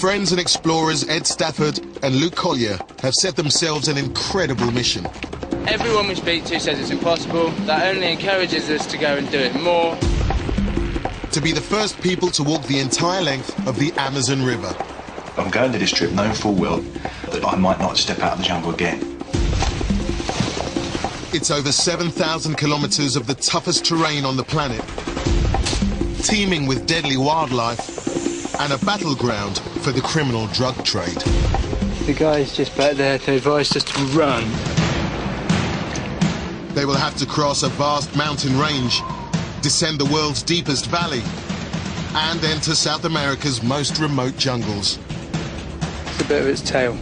friends and explorers Ed Stafford and Luke Collier have set themselves an incredible mission. Everyone we speak to says it's impossible. That only encourages us to go and do it more. To be the first people to walk the entire length of the Amazon River. I'm going to this trip knowing full well that I might not step out of the jungle again. It's over 7,000 kilometers of the toughest terrain on the planet, teeming with deadly wildlife and a battleground for the criminal drug trade. The guy's just back there to advise us to run. They will have to cross a vast mountain range, descend the world's deepest valley, and enter South America's most remote jungles. It's a bit of its tail.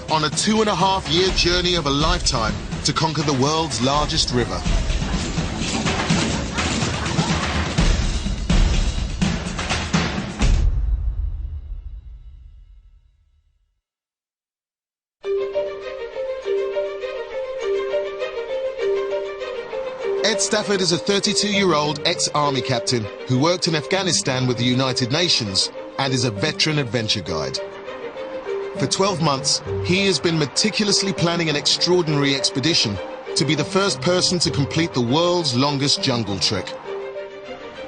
On a 2.5-year journey of a lifetime to conquer the world's largest river. Ed Stafford is a 32-year-old ex-army captain who worked in Afghanistan with the United Nations and is a veteran adventure guide. For 12 months, he has been meticulously planning an extraordinary expedition to be the first person to complete the world's longest jungle trek.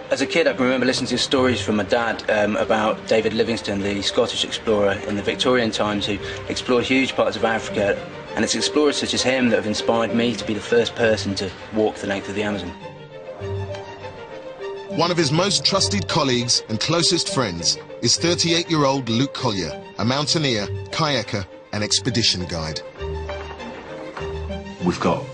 As a kid, I can remember listening to stories from my dad about David Livingstone, the Scottish explorer in the Victorian times who explored huge parts of Africa. And it's explorers such as him that have inspired me to be the first person to walk the length of the Amazon. One of his most trusted colleagues and closest friends is 38-year-old Luke Collier, a mountaineer, kayaker and expedition guide. We've got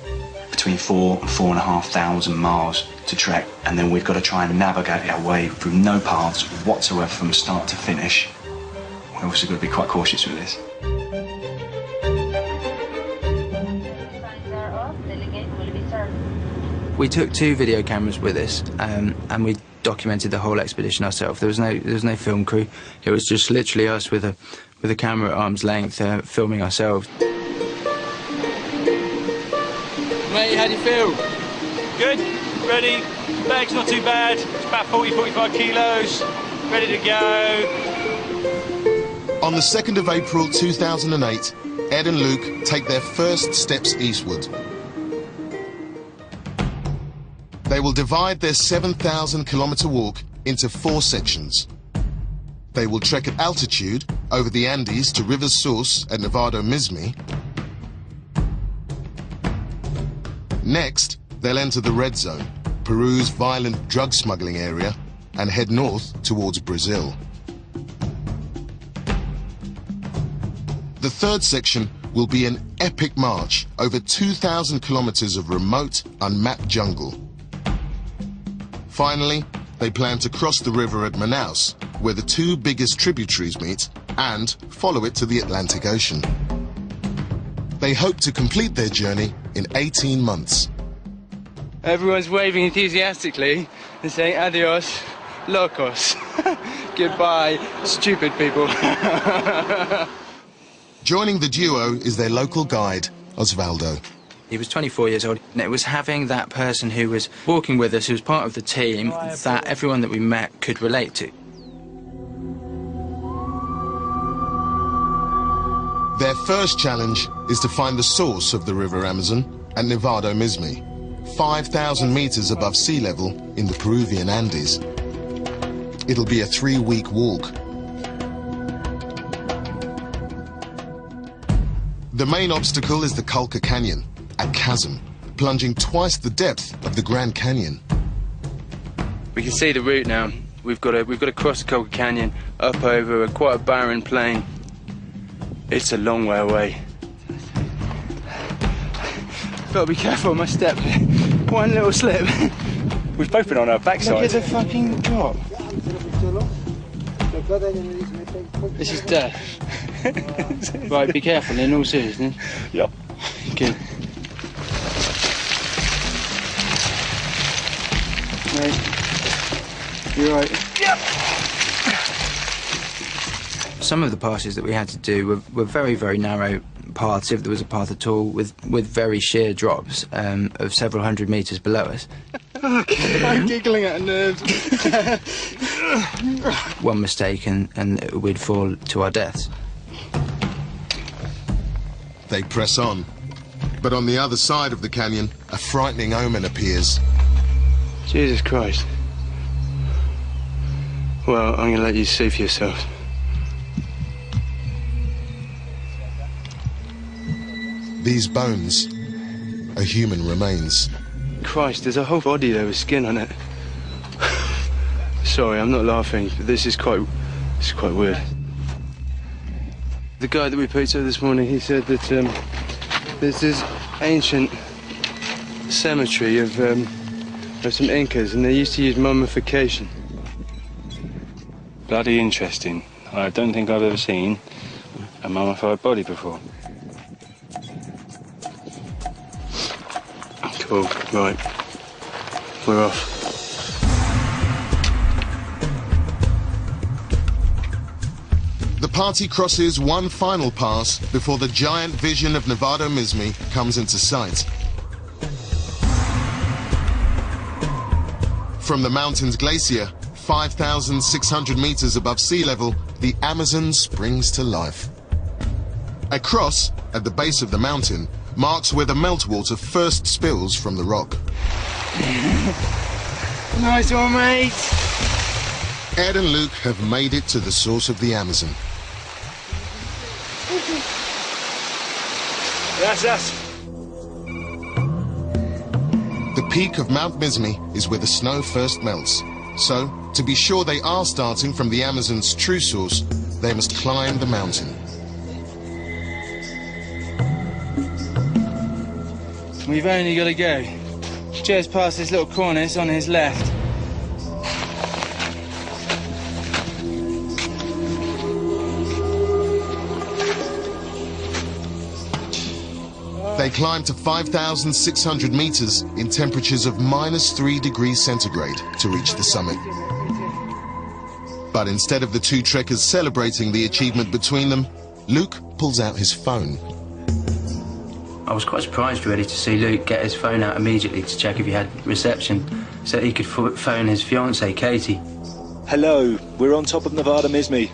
between 4,000 and 4,500 miles to trek, and then we've got to try and navigate our way through no paths whatsoever from start to finish. We've also got to be quite cautious with this. We took 2 video cameras with us, and we documented the whole expedition ourselves. There was no film crew. It was just literally us with a camera at arm's length, filming ourselves. Mate, how do you feel? Good, ready. Bag's not too bad. It's about 40-45 kilos. Ready to go. On the 2nd of April 2008, Ed and Luke take their first steps eastward. They will divide their 7,000-kilometer walk into 4 sections. They will trek at altitude over the Andes to River's source at Nevado Mizmi. Next, they'll enter the Red Zone, Peru's violent drug smuggling area, and head north towards Brazil. The 3rd section will be an epic march over 2,000 kilometers of remote, unmapped jungle. Finally, they plan to cross the river at Manaus, where the 2 biggest tributaries meet, and follow it to the Atlantic Ocean. They hope to complete their journey in 18 months. Everyone's waving enthusiastically and saying adios, locos. Goodbye, stupid people. Joining the duo is their local guide, Osvaldo. He was 24 years old, and it was having that person who was walking with us, who was part of the team, that everyone that we met could relate to. Their first challenge is to find the source of the River Amazon at Nevado Mizmi, 5,000 meters above sea level in the Peruvian Andes. It'll be a 3-week walk. The main obstacle is the Colca Canyon, a chasm, plunging twice the depth of the Grand Canyon. We can see the route now. We've got to cross the Colca Canyon, up over quite a barren plain. It's a long way away. Gotta be careful of my step. One little slip. We've both been on our backside. Look at the fucking drop. This is death. Right, be careful in all seriousness. Yep. Good. Right. You're right. Yep. Some of the passes that we had to do were very, very narrow paths, if there was a path at all, with very sheer drops of several hundred meters below us. Okay. I'm giggling at nerves. One mistake and we'd fall to our deaths. They press on. But on the other side of the canyon, a frightening omen appears. Jesus Christ. Well, I'm going to let you see for yourself. These bones are human remains. Christ, there's a whole body there with skin on it. Sorry, I'm not laughing, but this is quite weird. The guy that we picked up this morning, he said that there's this ancient cemetery of some Incas, and they used to use mummification. Bloody interesting. I don't think I've ever seen a mummified body before. Cool, right. We're off. The party crosses one final pass before the giant vision of Nevado Mizmi comes into sight. From the mountain's glacier, 5,600 meters above sea level, the Amazon springs to life. A cross at the base of the mountain marks where the meltwater first spills from the rock. Nice one, mate. Ed and Luke have made it to the source of the Amazon. That's us. The peak of Mount Mizmi is where the snow first melts. So, to be sure they are starting from the Amazon's true source, they must climb the mountain. We've only got to go just past this little cornice on his left. They climb to 5,600 meters in temperatures of -3 degrees centigrade to reach the summit. But instead of the two trekkers celebrating the achievement between them, Luke pulls out his phone. I was quite surprised, really, to see Luke get his phone out immediately to check if he had reception, so that he could phone his fiancée, Katie. Hello, we're on top of Nevado Mizmi.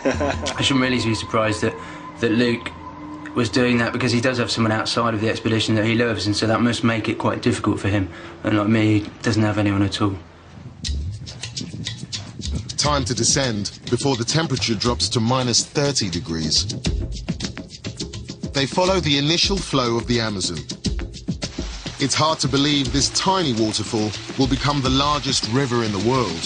I shouldn't really be surprised that Luke was doing that, because he does have someone outside of the expedition that he loves, and so that must make it quite difficult for him. And like me, he doesn't have anyone at all. Time to descend before the temperature drops to -30 degrees. They follow the initial flow of the Amazon. It's hard to believe this tiny waterfall will become the largest river in the world.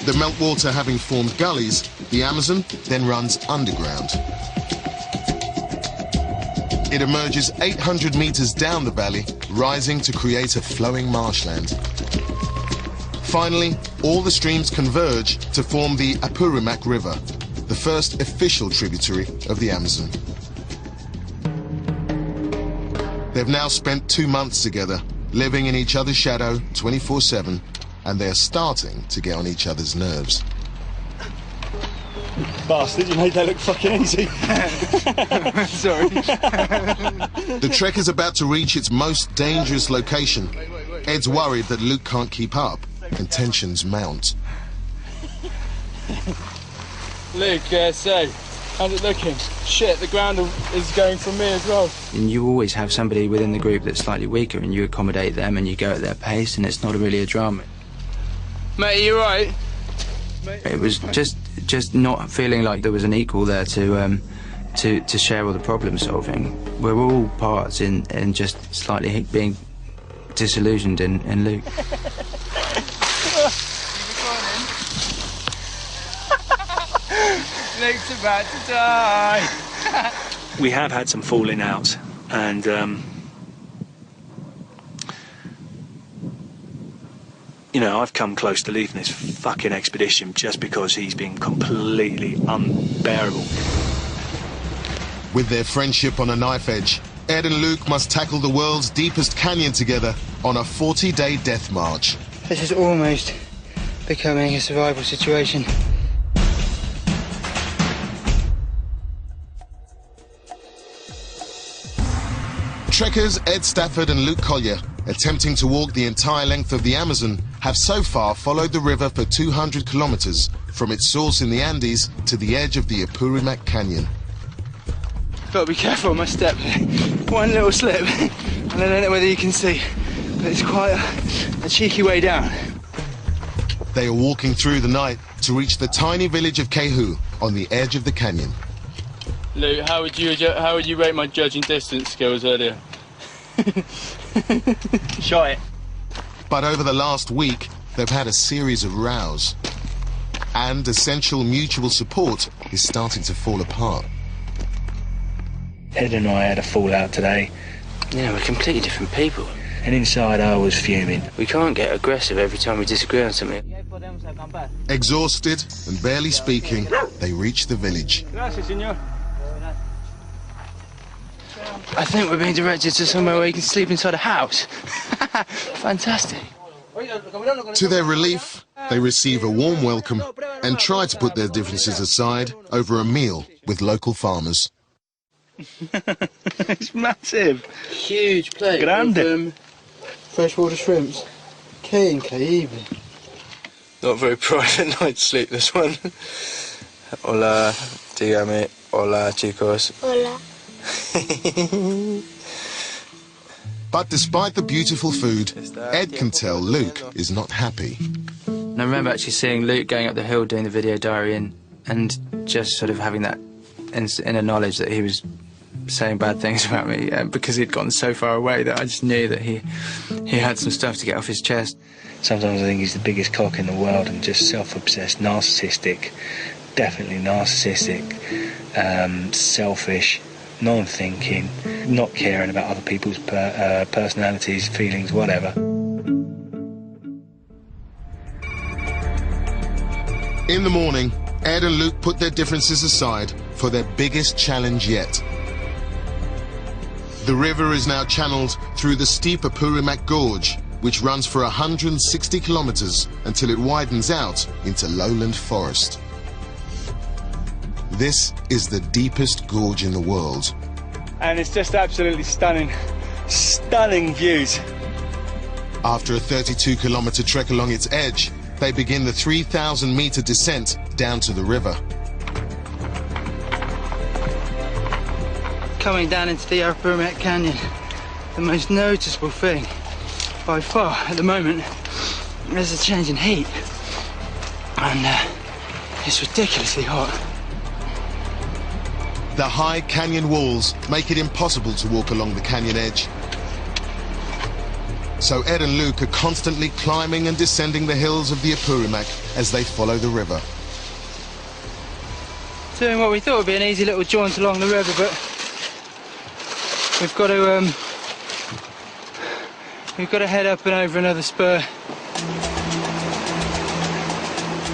The meltwater having formed gullies, the Amazon then runs underground. It emerges 800 meters down the valley, rising to create a flowing marshland. Finally, all the streams converge to form the Apurimac River, the first official tributary of the Amazon. They've now spent 2 months together, living in each other's shadow 24/7, and they're starting to get on each other's nerves. Bastard, you made that look fucking easy. Sorry. The trek is about to reach its most dangerous location. Ed's worried that Luke can't keep up, and tensions mount. Luke, so, how's it looking? Shit, the ground is going from me as well. And you always have somebody within the group that's slightly weaker, and you accommodate them and you go at their pace, and it's not really a drama. Mate, you right? It was just not feeling like there was an equal there to share all the problem solving. We're all parts in just slightly being disillusioned in Luke. Luke's about to die. We have had some falling out, and you know, I've come close to leaving this fucking expedition just because he's been completely unbearable. With their friendship on a knife edge, Ed and Luke must tackle the world's deepest canyon together on a 40-day death march. This is almost becoming a survival situation. Trekkers Ed Stafford and Luke Collier attempting to walk the entire length of the Amazon, have so far followed the river for 200 kilometers from its source in the Andes to the edge of the Apurimac Canyon. Got to be careful on my step. One little slip, and I don't know whether you can see, but it's quite a cheeky way down. They are walking through the night to reach the tiny village of Kehu on the edge of the canyon. Luke, how would you rate my judging distance skills earlier? Shot it. But over the last week, they've had a series of rows, and essential mutual support is starting to fall apart. Ed and I had a fallout today, Yeah, we're completely different people. and inside I was fuming. We can't get aggressive every time we disagree on something. Exhausted and barely speaking, they reach the village. Gracias, señor. I think we're being directed to somewhere where you can sleep inside a house. Fantastic. To their relief, they receive a warm welcome and try to put their differences aside over a meal with local farmers. It's massive. Huge plate Grande. with freshwater shrimps. K and K even. Not very private night's sleep, this one. Hola, dígame. Hola, chicos. Hola. But despite the beautiful food, Ed can tell Luke is not happy. And I remember actually seeing Luke going up the hill doing the video diary and just sort of having that inner knowledge that he was saying bad things about me because he'd gotten so far away that I just knew that he had some stuff to get off his chest. Sometimes I think he's the biggest cock in the world and just self-obsessed, narcissistic, definitely narcissistic, selfish, non-thinking, not caring about other people's personalities, feelings, whatever. In the morning, Ed and Luke put their differences aside for their biggest challenge yet. The river is now channeled through the steep Apurimac Gorge, which runs for 160 kilometers until it widens out into lowland forest. This is the deepest gorge in the world. And it's just absolutely stunning, stunning views. After a 32-kilometer trek along its edge, they begin the 3,000-meter descent down to the river. Coming down into the Apurimac Canyon, the most noticeable thing by far at the moment is a change in heat. And it's ridiculously hot. The high canyon walls make it impossible to walk along the canyon edge. So Ed and Luke are constantly climbing and descending the hills of the Apurimac as they follow the river. Doing what we thought would be an easy little jaunt along the river, but we've got to head up and over another spur.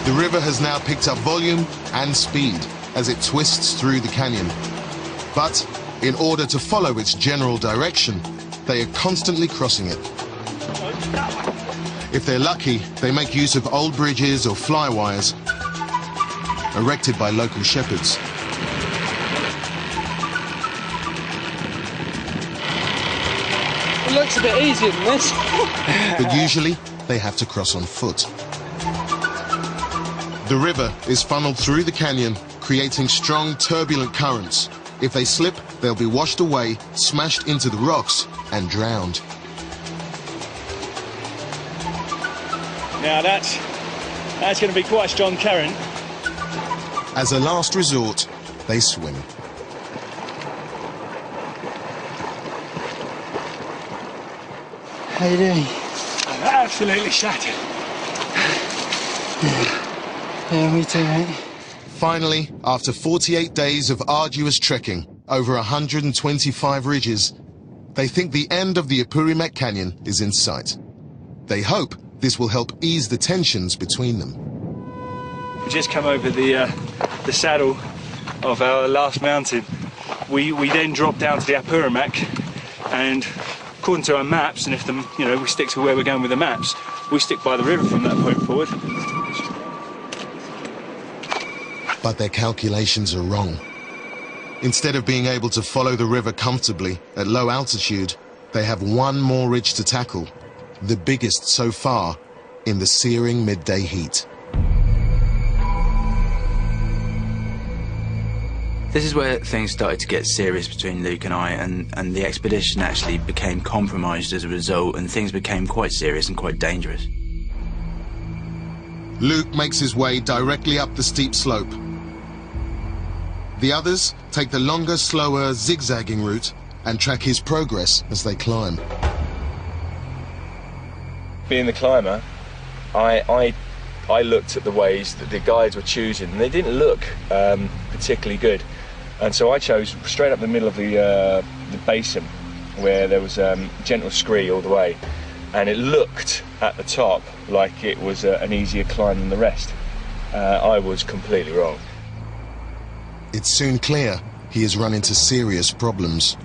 The river has now picked up volume and speed as it twists through the canyon. But in order to follow its general direction, they are constantly crossing it. If they're lucky, they make use of old bridges or fly wires erected by local shepherds. It looks a bit easier than this. But usually, they have to cross on foot. The river is funneled through the canyon, creating strong, turbulent currents. If they slip, they'll be washed away, smashed into the rocks, and drowned. Now that's going to be quite a strong current. As a last resort, they swim. How you doing? I'm absolutely shattered. Yeah, me too, mate. Finally, after 48 days of arduous trekking over 125 ridges, they think the end of the Apurimac Canyon is in sight. They hope this will help ease the tensions between them. We just come over the saddle of our last mountain. We then drop down to the Apurimac, and according to our maps, and if we stick to where we're going with the maps, we stick by the river from that point forward. But their calculations are wrong. Instead of being able to follow the river comfortably at low altitude, they have one more ridge to tackle, the biggest so far in the searing midday heat. This is where things started to get serious between Luke and I, and the expedition actually became compromised as a result, and things became quite serious and quite dangerous. Luke makes his way directly up the steep slope. The others take the longer, slower, zigzagging route and track his progress as they climb. Being the climber, I looked at the ways that the guides were choosing, and they didn't look particularly good. And so I chose straight up the middle of the basin, where there was gentle scree all the way, and it looked at the top like it was an easier climb than the rest. I was completely wrong. It's soon clear he has run into serious problems.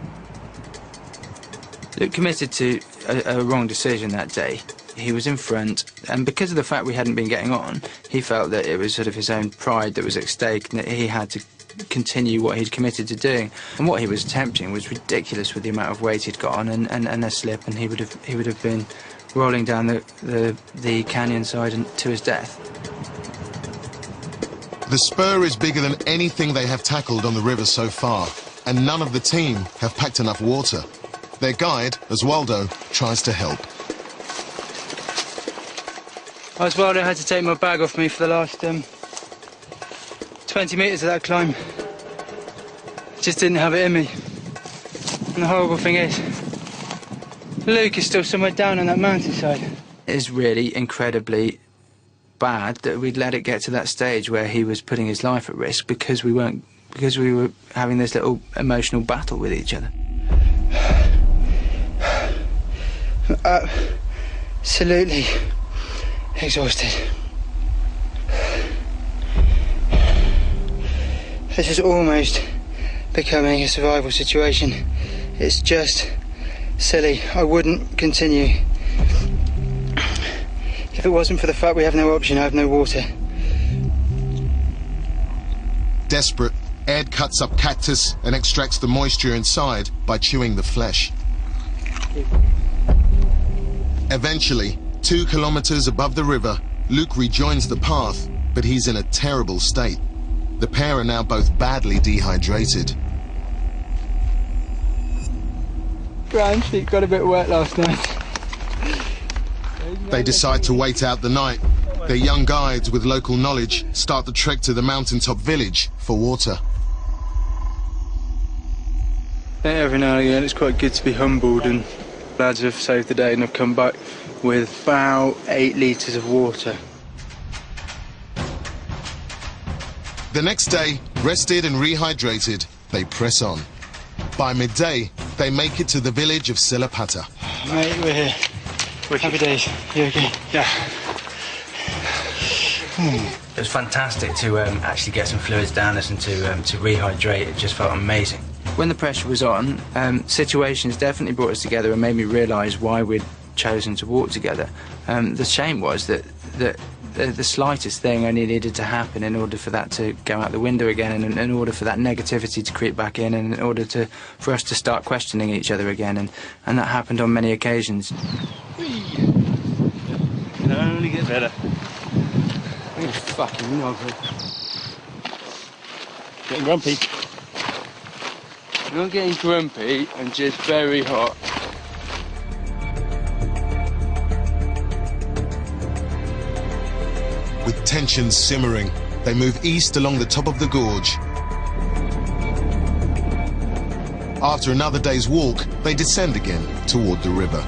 Luke committed to a wrong decision that day. He was in front, and because of the fact we hadn't been getting on, he felt that it was sort of his own pride that was at stake, and that he had to continue what he'd committed to doing. And what he was attempting was ridiculous with the amount of weight he'd got on, and a slip, and he would have been rolling down the canyon side and to his death. The spur is bigger than anything they have tackled on the river so far, and none of the team have packed enough water. Their guide, Oswaldo, tries to help. Oswaldo had to take my bag off me for the last 20 metres of that climb. Just didn't have it in me. And the horrible thing is, Luke is still somewhere down on that mountainside. It is really incredibly bad that we'd let it get to that stage where he was putting his life at risk because we were having this little emotional battle with each other. Absolutely exhausted. This is almost becoming a survival situation. It's just silly. I wouldn't continue. If it wasn't for the fact we have no option, I have no water. Desperate, Ed cuts up cactus and extracts the moisture inside by chewing the flesh. Eventually, 2 kilometers above the river, Luke rejoins the path, but he's in a terrible state. The pair are now both badly dehydrated. Ground sheet got a bit wet last night. They decide to wait out the night. Their young guides with local knowledge start the trek to the mountaintop village for water. Every now and again it's quite good to be humbled, and lads have saved the day and have come back with about 8 litres of water. The next day, rested and rehydrated, they press on. By midday, they make it to the village of Silapata. Mate, we're here. Happy days. You okay? Yeah. It was fantastic to actually get some fluids down us and to rehydrate. It just felt amazing. When the pressure was on, situations definitely brought us together and made me realise why we'd chosen to walk together. The shame was that the slightest thing only needed to happen in order for that to go out the window again, and in order for that negativity to creep back in, and in order for us to start questioning each other again, and that happened on many occasions. Can only get better. I'm fucking knobby. Getting grumpy. I'm not getting grumpy, I'm just very hot. With tensions simmering, they move east along the top of the gorge. After another day's walk, they descend again toward the river.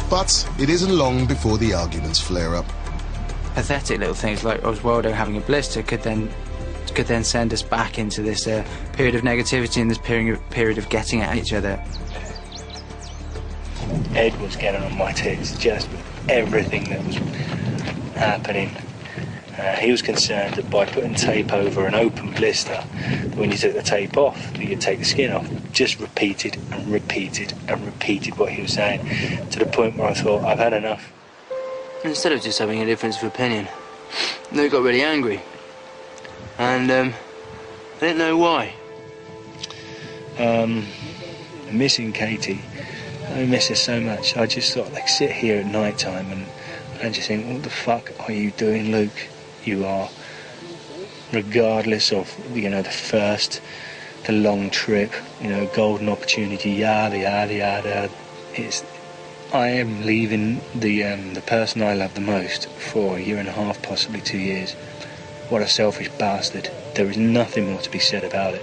But it isn't long before the arguments flare up. Pathetic little things like Oswaldo having a blister could then send us back into this period of negativity and this period of getting at each other. Ed was getting on my tits just with everything that was happening. He was concerned that by putting tape over an open blister, that when you took the tape off, that you'd take the skin off. Just repeated and repeated and repeated what he was saying, to the point where I thought, I've had enough. Instead of just having a difference of opinion, Luke got really angry. And, I didn't know why. Missing Katie. I miss her so much. I just thought, like, sit here at night time and I just think, what the fuck are you doing, Luke? You are, regardless of, you know, the long trip, you know, golden opportunity, yada, yada, yada. I am leaving the person I love the most for 1.5 years, possibly 2 years. What a selfish bastard. There is nothing more to be said about it.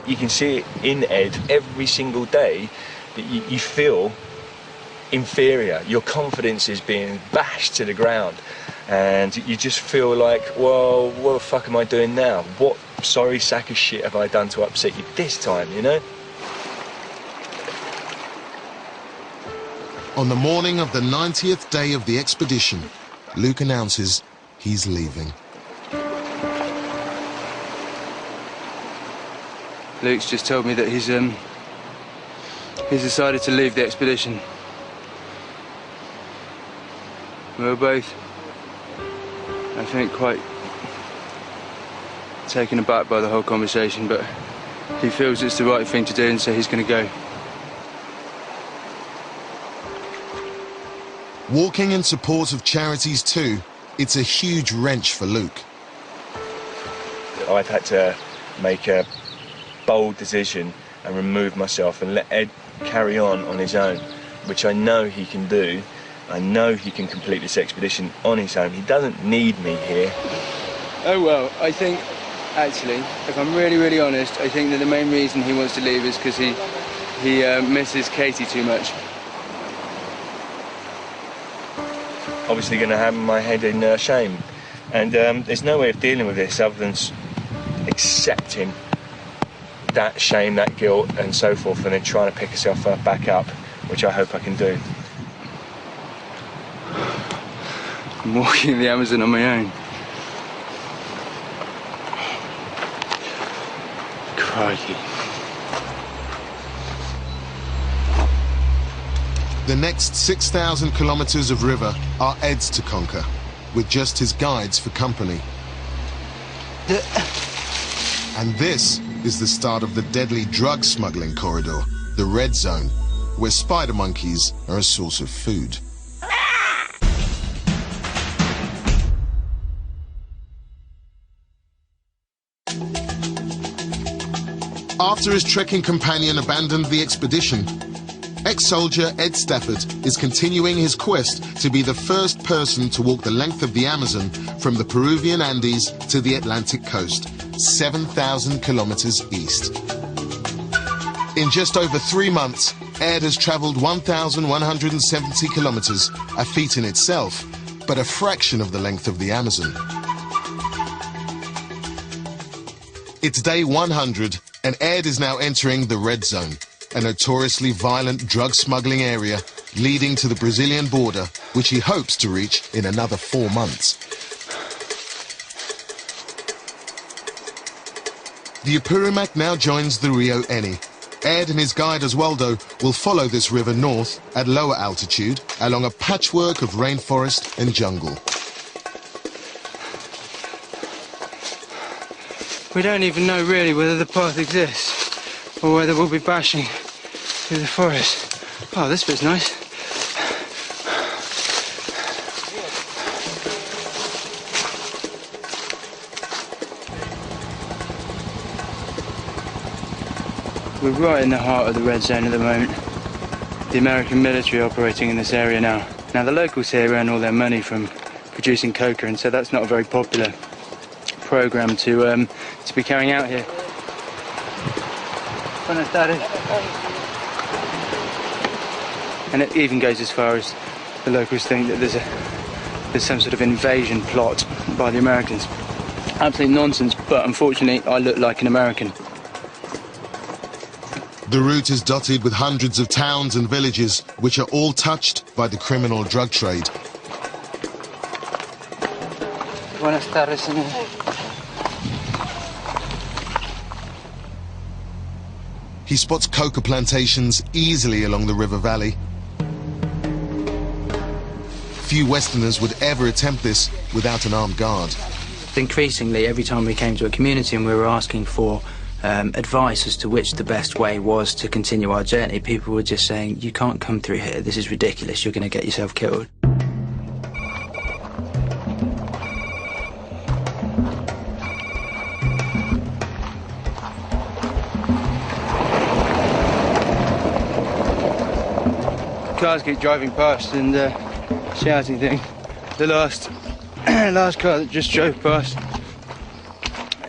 You can see it in Ed every single day that you feel inferior. Your confidence is being bashed to the ground. And you just feel like, well, what the fuck am I doing now? What sorry sack of shit have I done to upset you this time, you know? On the morning of the 90th day of the expedition, Luke announces he's leaving. Luke's just told me that he's decided to leave the expedition. We were both, I think, quite taken aback by the whole conversation, but he feels it's the right thing to do, and so he's going to go. Walking in support of charities too, it's a huge wrench for Luke. I've had to make a bold decision and remove myself and let Ed carry on his own, which I know he can do. I know he can complete this expedition on his own. He doesn't need me here. Oh, well, I think, actually, if I'm really, really honest, I think that the main reason he wants to leave is because he misses Katie too much. Obviously going to have my head in shame. And there's no way of dealing with this other than accepting that shame, that guilt, and so forth, and then trying to pick yourself back up, which I hope I can do. I'm walking the Amazon on my own. Crikey. The next 6,000 kilometers of river are Ed's to conquer, with just his guides for company. And this is the start of the deadly drug smuggling corridor, the Red Zone, where spider monkeys are a source of food. After his trekking companion abandoned the expedition, ex-soldier Ed Stafford is continuing his quest to be the first person to walk the length of the Amazon from the Peruvian Andes to the Atlantic coast, 7,000 kilometers east. In just over 3 months, Ed has traveled 1,170 kilometers, a feat in itself, but a fraction of the length of the Amazon. It's day 100, and Ed is now entering the Red Zone, a notoriously violent drug smuggling area leading to the Brazilian border, which he hopes to reach in another 4 months. The Apurimac now joins the Rio Eni. Ed and his guide Oswaldo will follow this river north at lower altitude along a patchwork of rainforest and jungle. We don't even know really whether the path exists or whether we'll be bashing through the forest. Oh, this bit's nice. We're right in the heart of the Red Zone at the moment. The American military operating in this area now. Now, the locals here earn all their money from producing coca, and so that's not a very popular program to be carrying out here. Buenas tardes. And it even goes as far as the locals think that there's some sort of invasion plot by the Americans. Absolute nonsense, but unfortunately I look like an American. The route is dotted with hundreds of towns and villages which are all touched by the criminal drug trade. Buenas tardes, señor. He spots coca plantations easily along the river valley. few Westerners would ever attempt this without an armed guard. Increasingly, every time we came to a community and we were asking for advice as to which the best way was to continue our journey, people were just saying, you can't come through here, this is ridiculous, you're going to get yourself killed. Cars keep driving past and shouting things. The last car that just drove past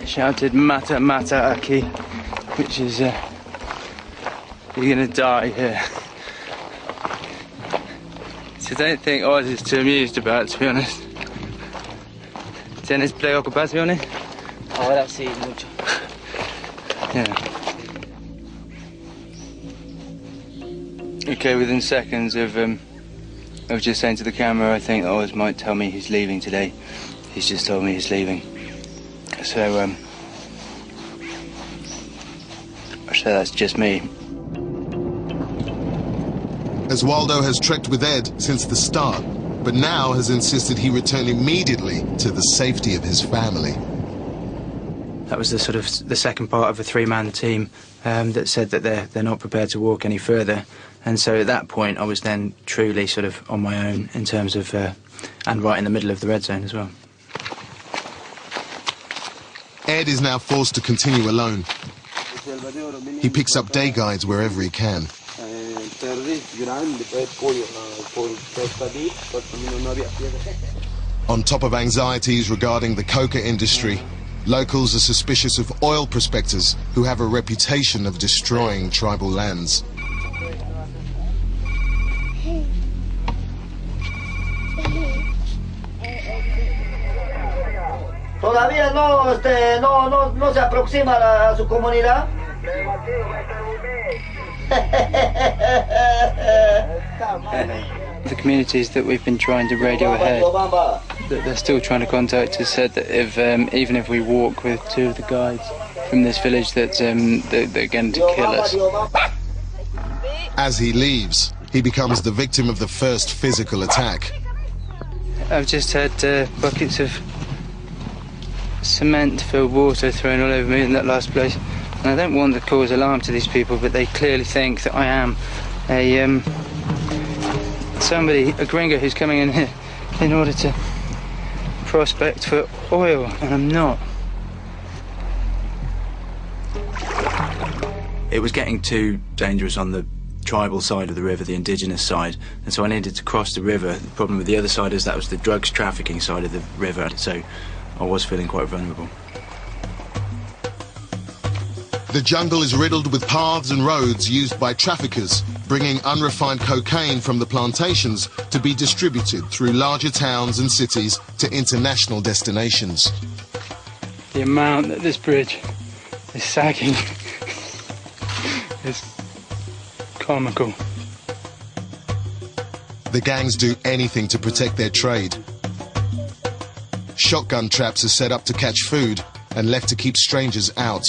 shouted "Mata Mata Aki," which is you're gonna die here. So I don't think Oz is too amused about it, to be honest. ¿Tienes preocupaciones? Ahora sí, mucho. Yeah. Okay, within seconds of just saying to the camera, I think Oz might tell me he's leaving today. He's just told me he's leaving. So that's just me. As Waldo has trekked with Ed since the start, but now has insisted he return immediately to the safety of his family. That was the second part of a three-man team that said that they're not prepared to walk any further. And so at that point, I was then truly sort of on my own in terms of, and right in the middle of the red zone as well. Ed is now forced to continue alone. He picks up day guides wherever he can. On top of anxieties regarding the coca industry, locals are suspicious of oil prospectors who have a reputation of destroying tribal lands. ¿Todavía no se aproxima a su comunidad? The communities that we've been trying to radio ahead, that they're still trying to contact us, said that if even if we walk with two of the guides from this village, that they're going to kill us. As he leaves, he becomes the victim of the first physical attack. I've just had buckets of cement-filled water thrown all over me in that last place, and I don't want to cause alarm to these people, but they clearly think that I am a gringo who's coming in here in order to prospect for oil, and I'm not. It was getting too dangerous on the tribal side of the river, the indigenous side, and so I needed to cross the river. The problem with the other side is that was the drugs trafficking side of the river, so I was feeling quite vulnerable. The jungle is riddled with paths and roads used by traffickers, bringing unrefined cocaine from the plantations to be distributed through larger towns and cities to international destinations. The amount that this bridge is sagging is comical. The gangs do anything to protect their trade. Shotgun traps are set up to catch food and left to keep strangers out.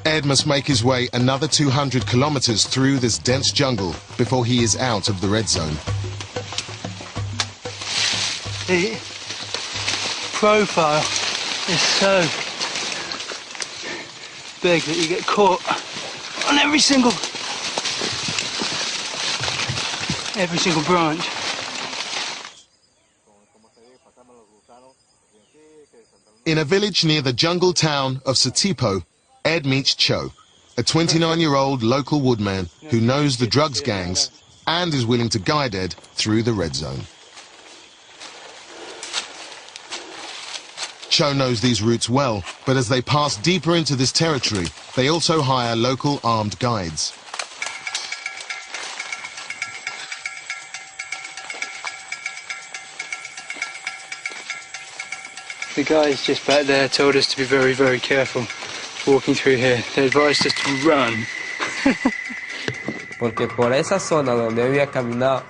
Ed must make his way another 200 kilometers through this dense jungle before he is out of the red zone. The profile is so big that you get caught on every single branch. In a village near the jungle town of Satipo, Ed meets Cho, a 29-year-old local woodman who knows the drugs gangs and is willing to guide Ed through the red zone. Cho knows these routes well, but as they pass deeper into this territory, they also hire local armed guides. The guys just back there told us to be very, very careful walking through here. They advised us to run. Porque por esa zona donde había caminado,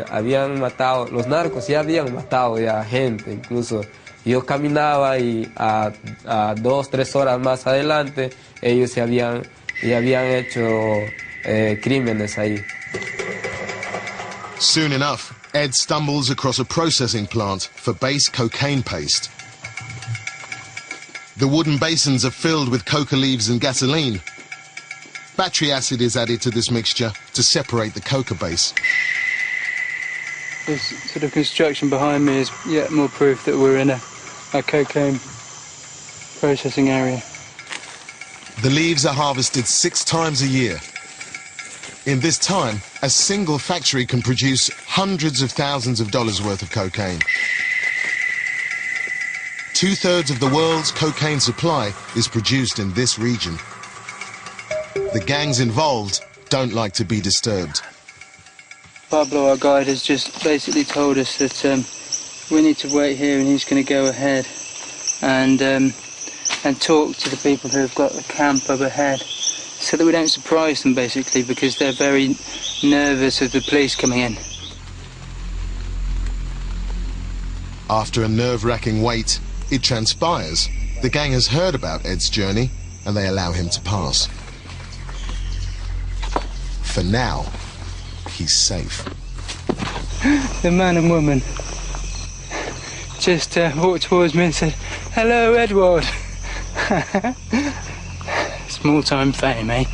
habían matado, los narcos ya habían matado ya gente, incluso. Yo caminaba y a 2-3 horas más adelante, ellos ya habían hecho crímenes ahí. Soon enough, Ed stumbles across a processing plant for base cocaine paste. The wooden basins are filled with coca leaves and gasoline. Battery acid is added to this mixture to separate the coca base. This sort of construction behind me is yet more proof that we're in a cocaine processing area. The leaves are harvested 6 times a year. In this time, a single factory can produce hundreds of thousands of dollars worth of cocaine. 2/3 of the world's cocaine supply is produced in this region. The gangs involved don't like to be disturbed. Pablo, our guide, has just basically told us that we need to wait here, and he's going to go ahead and talk to the people who have got the camp up ahead, so that we don't surprise them, basically, because they're very nervous of the police coming in. After a nerve-wracking wait, it transpires the gang has heard about Ed's journey, and they allow him to pass. For now, he's safe. The man and woman just walked towards me and said, "Hello, Edward." Small-time fame, eh?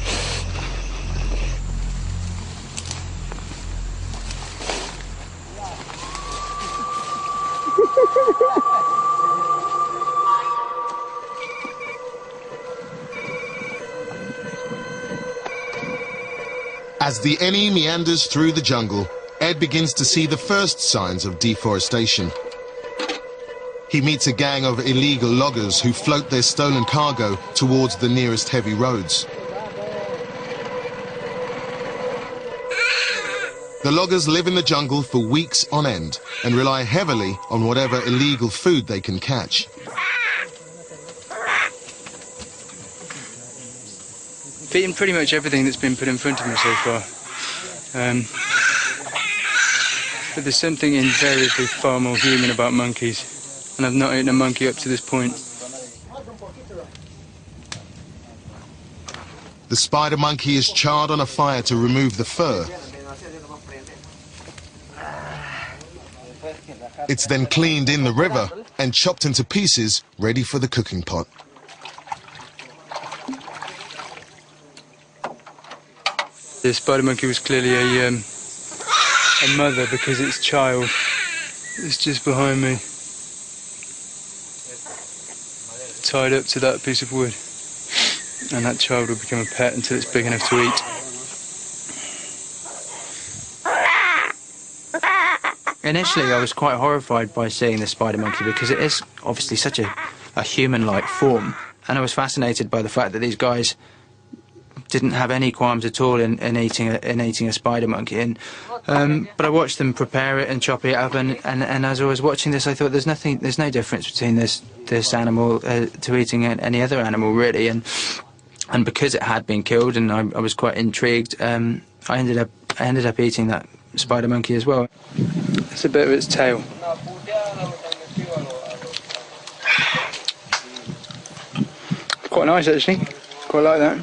As the Eni meanders through the jungle, Ed begins to see the first signs of deforestation. He meets a gang of illegal loggers who float their stolen cargo towards the nearest heavy roads. The loggers live in the jungle for weeks on end and rely heavily on whatever illegal food they can catch. I've eaten pretty much everything that's been put in front of me so far. But there's something invariably far more human about monkeys, and I've not eaten a monkey up to this point. The spider monkey is charred on a fire to remove the fur. It's then cleaned in the river and chopped into pieces, ready for the cooking pot. The spider monkey was clearly a mother, because its child is just behind me, tied up to that piece of wood, and that child will become a pet until it's big enough to eat. Initially, I was quite horrified by seeing the spider monkey, because it is obviously such a human-like form, and I was fascinated by the fact that these guys didn't have any qualms at all in eating a spider monkey. And but I watched them prepare it and chop it up, and as I was watching this, I thought there's no difference between this animal to eating any other animal, really. And because it had been killed, and I was quite intrigued, I ended up eating that spider monkey as well. It's a bit of its tail. Quite nice, actually. Quite like that.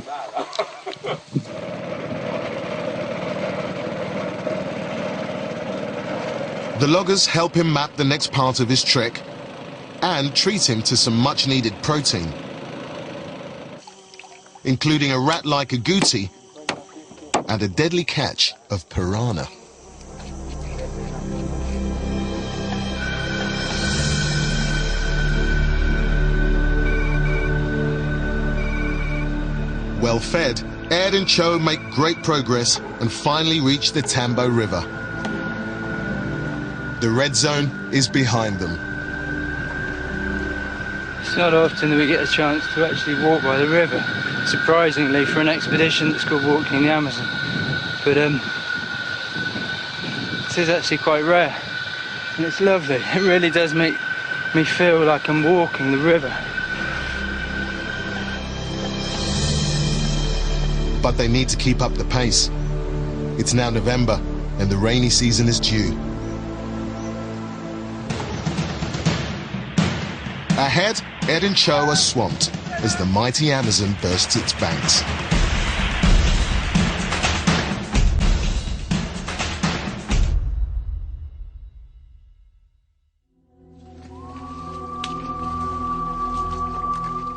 The loggers help him map the next part of his trek and treat him to some much-needed protein, including a rat-like agouti and a deadly catch of piranha. Well fed, Ed and Cho make great progress and finally reach the Tambo River. The red zone is behind them. It's not often that we get a chance to actually walk by the river, surprisingly, for an expedition that's called Walking the Amazon. But this is actually quite rare, and it's lovely. It really does make me feel like I'm walking the river. But they need to keep up the pace. It's now November, and the rainy season is due. Ahead, Ed and Cho are swamped as the mighty Amazon bursts its banks.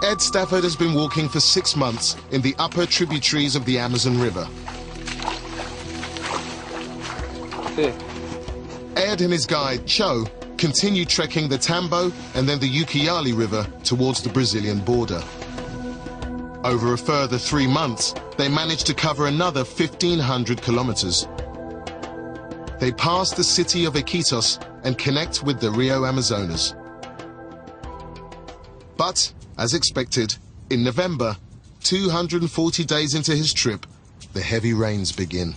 Ed Stafford has been walking for 6 months in the upper tributaries of the Amazon River. Ed and his guide, Cho, continue trekking the Tambo and then the Ucayali River towards the Brazilian border. Over a further 3 months, they managed to cover another 1,500 kilometers. They pass the city of Iquitos and connect with the Rio Amazonas. But, as expected, in November, 240 days into his trip, the heavy rains begin.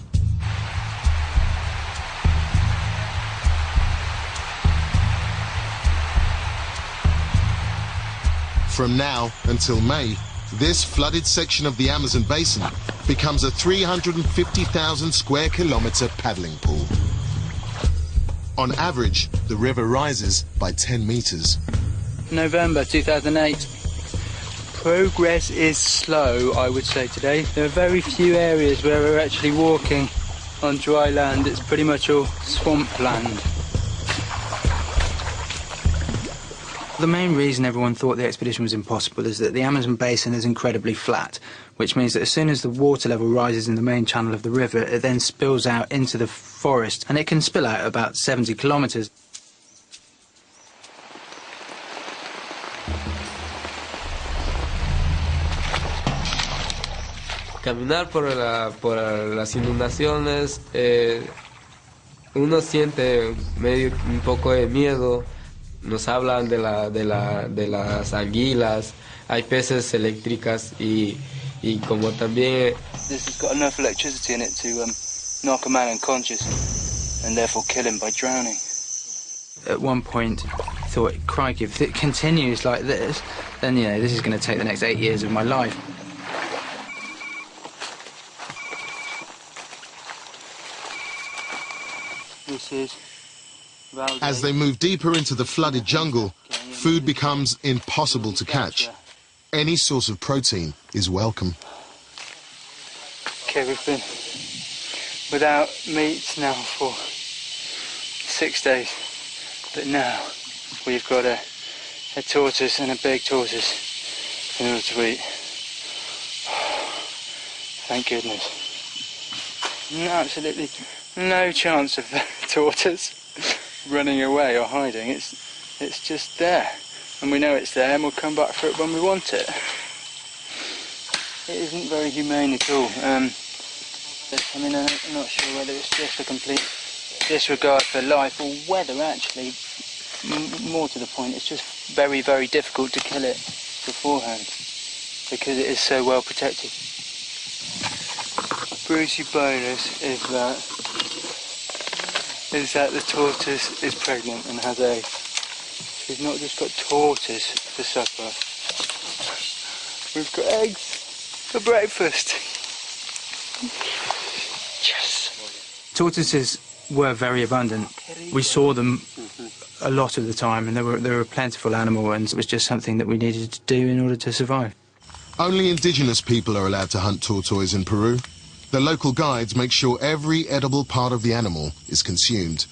From now until May, this flooded section of the Amazon basin becomes a 350,000 square kilometer paddling pool. On average, the river rises by 10 meters. November 2008. Progress is slow, I would say, today. There are very few areas where we're actually walking on dry land. It's pretty much all swamp land. The main reason everyone thought the expedition was impossible is that the Amazon basin is incredibly flat, which means that as soon as the water level rises in the main channel of the river, it then spills out into the forest, and it can spill out about 70 kilometers. Caminar por las inundaciones, uno siente un poco de miedo. Nos hablan de las anguilas, hay peces eléctricas y como también... This has got enough electricity in it to knock a man unconscious and therefore kill him by drowning. At one point, I thought, crikey, if it continues like this, then, you know, this is going to take the next 8 years of my life. This is... As they move deeper into the flooded jungle, food becomes impossible to catch. Any source of protein is welcome. Okay, we've been without meat now for 6 days, but now we've got a tortoise and a big tortoise in order to eat. Thank goodness. Absolutely no chance of the tortoise running away or hiding. It's just there, and we know it's there, and we'll come back for it when we want it. It isn't very humane at all. I mean, I'm not sure whether it's just a complete disregard for life or whether actually, more to the point, it's just very, very difficult to kill it beforehand because it is so well protected. Brucey bonus is that the tortoise is pregnant and has eggs. We've not just got tortoise for supper, we've got eggs for breakfast. Yes! Tortoises were very abundant. We saw them a lot of the time, and they were a plentiful animal, and it was just something that we needed to do in order to survive. Only indigenous people are allowed to hunt tortoise in Peru. The local guides make sure every edible part of the animal is consumed.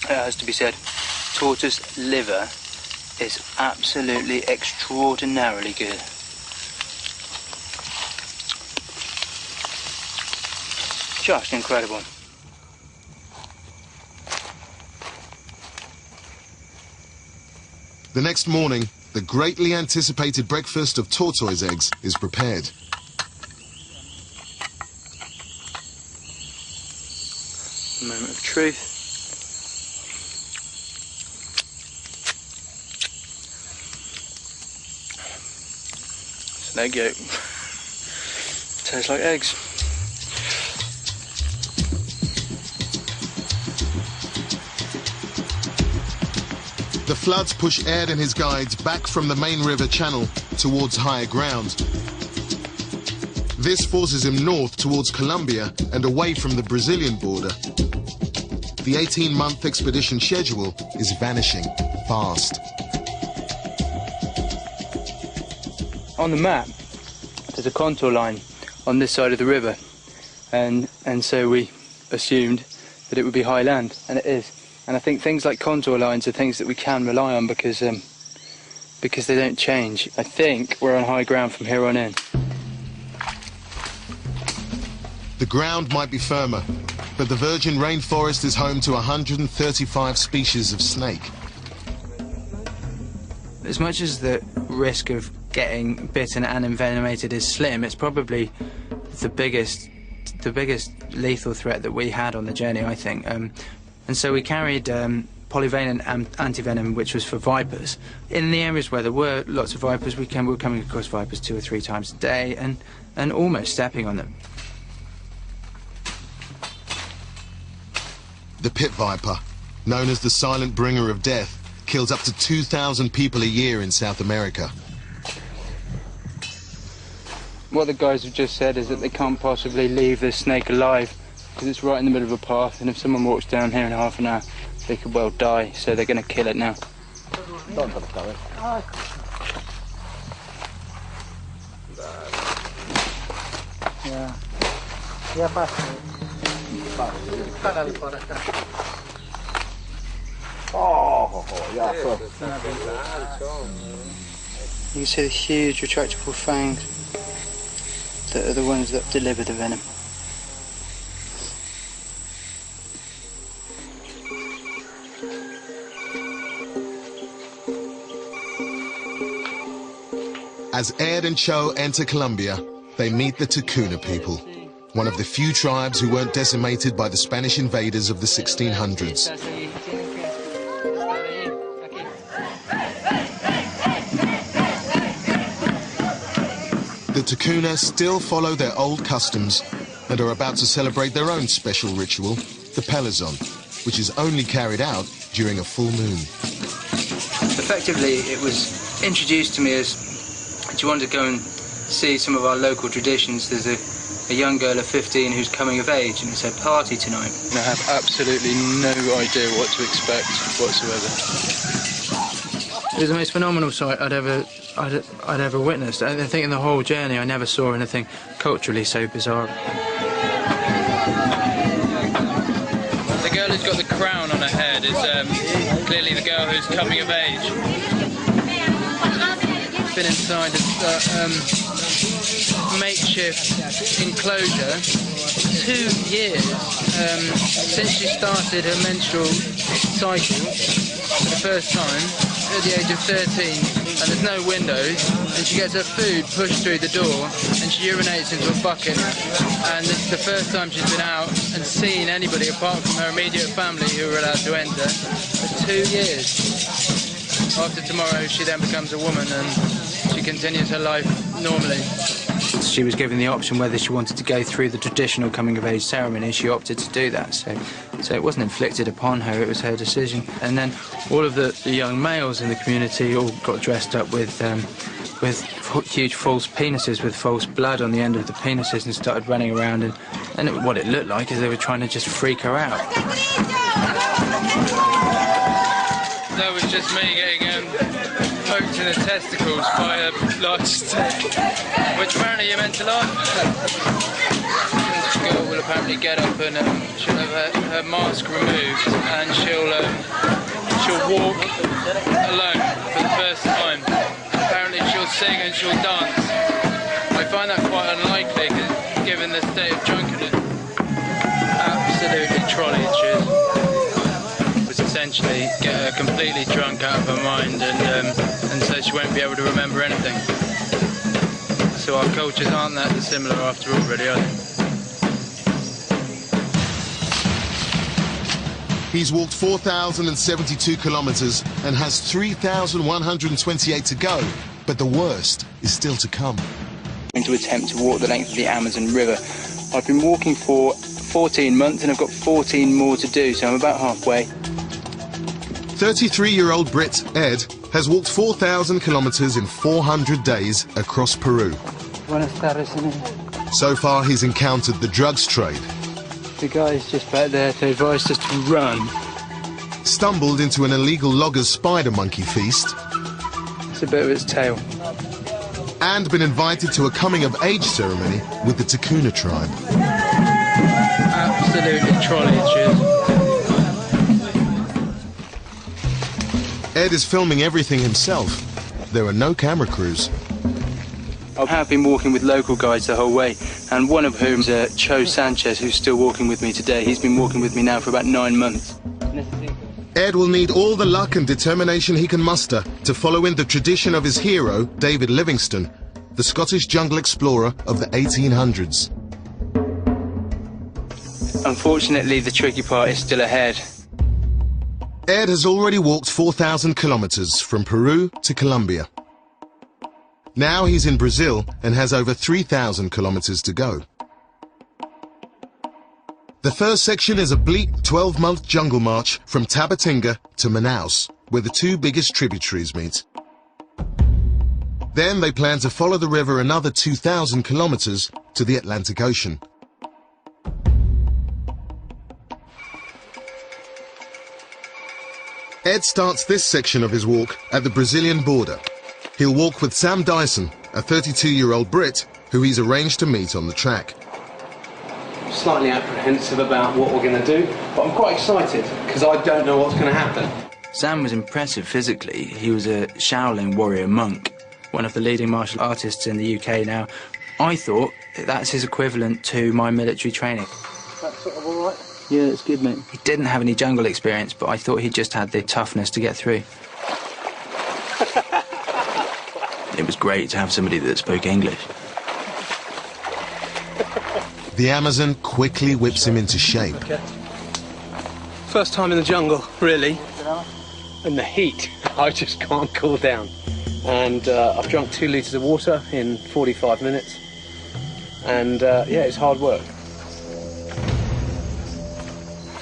It has to be said, tortoise liver is absolutely extraordinarily good. Just incredible. The next morning, the greatly anticipated breakfast of tortoise eggs is prepared. Moment of truth. So there you go. Tastes like eggs. The floods push Ed and his guides back from the main river channel towards higher ground. This forces him north towards Colombia and away from the Brazilian border. The 18-month expedition schedule is vanishing fast. On the map, there's a contour line on this side of the river, and so we assumed that it would be high land, and it is. And I think things like contour lines are things that we can rely on because because they don't change. I think we're on high ground from here on in. The ground might be firmer, but the virgin rainforest is home to 135 species of snake. As much as the risk of getting bitten and envenomated is slim, it's probably the biggest lethal threat that we had on the journey, I think. And so we carried polyvalent antivenom, which was for vipers. In the areas where there were lots of vipers, we were coming across vipers 2 or 3 times a day and almost stepping on them. The pit viper, known as the silent bringer of death, kills up to 2,000 people a year in South America. What the guys have just said is that they can't possibly leave this snake alive because it's right in the middle of a path, and if someone walks down here in half an hour, they could well die, so they're going to kill it now. You can see the huge retractable fangs that are the ones that deliver the venom. As Ed and Cho enter Colombia, they meet the Tacuna people, one of the few tribes who weren't decimated by the Spanish invaders of the 1600s. The Tacuna still follow their old customs and are about to celebrate their own special ritual, the Pelazon, which is only carried out during a full moon. Effectively, it was introduced to me as, do you want to go and see some of our local traditions? There's a young girl of 15 who's coming of age, and it's her party tonight. And I have absolutely no idea what to expect whatsoever. It was the most phenomenal sight I'd ever witnessed. I think in the whole journey I never saw anything culturally so bizarre. The girl who's got the crown on her head is clearly the girl who's coming of age. Been inside a makeshift enclosure 2 years since she started her menstrual cycle for the first time at the age of 13, and there's no windows, and she gets her food pushed through the door and she urinates into a bucket, and it's the first time she's been out and seen anybody apart from her immediate family who were allowed to enter for 2 years. After tomorrow she then becomes a woman and she continues her life normally. She was given the option whether she wanted to go through the traditional coming-of-age ceremony. She opted to do that, so it wasn't inflicted upon her, it was her decision. And then all of the young males in the community all got dressed up with huge false penises, with false blood on the end of the penises, and started running around, and what it looked like is they were trying to just freak her out. That was just me getting poked in the testicles by a large stick, which apparently you're meant to laugh at. This girl will apparently get up and she'll have her mask removed, and she'll walk alone for the first time. Apparently she'll sing and she'll dance. I find that quite unlikely given the state of drunkenness. Absolutely trolley she was essentially get her completely drunk out of her mind, and so she won't be able to remember anything. So our cultures aren't that dissimilar after all, really, are they? He's walked 4,072 kilometers and has 3,128 to go, but the worst is still to come. I'm going to attempt to walk the length of the Amazon River. I've been walking for 14 months and I've got 14 more to do, so I'm about halfway. 33-year-old Brit Ed has walked 4,000 kilometers in 400 days across Peru. So far, he's encountered the drugs trade. The guy's just back there to advise us to run. Stumbled into an illegal logger's spider monkey feast. It's a bit of its tail. And been invited to a coming-of-age ceremony with the Tacuna tribe. Absolutely trolley, cheers. Ed is filming everything himself. there are no camera crews. I have been walking with local guides the whole way, and one of whom is Cho Sanchez, who's still walking with me today. He's been walking with me now for about 9 months. Ed will need all the luck and determination he can muster to follow in the tradition of his hero, David Livingstone, the Scottish jungle explorer of the 1800s. Unfortunately, the tricky part is still ahead. Ed has already walked 4,000 kilometers from Peru to Colombia. Now he's in Brazil and has over 3,000 kilometers to go. The first section is a bleak 12-month jungle march from Tabatinga to Manaus, where the two biggest tributaries meet. Then they plan to follow the river another 2,000 kilometers to the Atlantic Ocean. Ed starts this section of his walk at the Brazilian border. He'll walk with Sam Dyson, a 32-year-old Brit who he's arranged to meet on the track. Slightly apprehensive about what we're going to do, but I'm quite excited because I don't know what's going to happen. Sam was impressive physically. He was a Shaolin warrior monk, one of the leading martial artists in the UK now. I thought that's his equivalent to my military training. That's sort of all right? Yeah, it's good, mate. He didn't have any jungle experience, but I thought he just had the toughness to get through. It was great to have somebody that spoke English. The Amazon quickly whips him into shape. Okay. First time in the jungle, really. And the heat, I just can't cool down. And I've drunk 2 litres of water in 45 minutes. And yeah, it's hard work.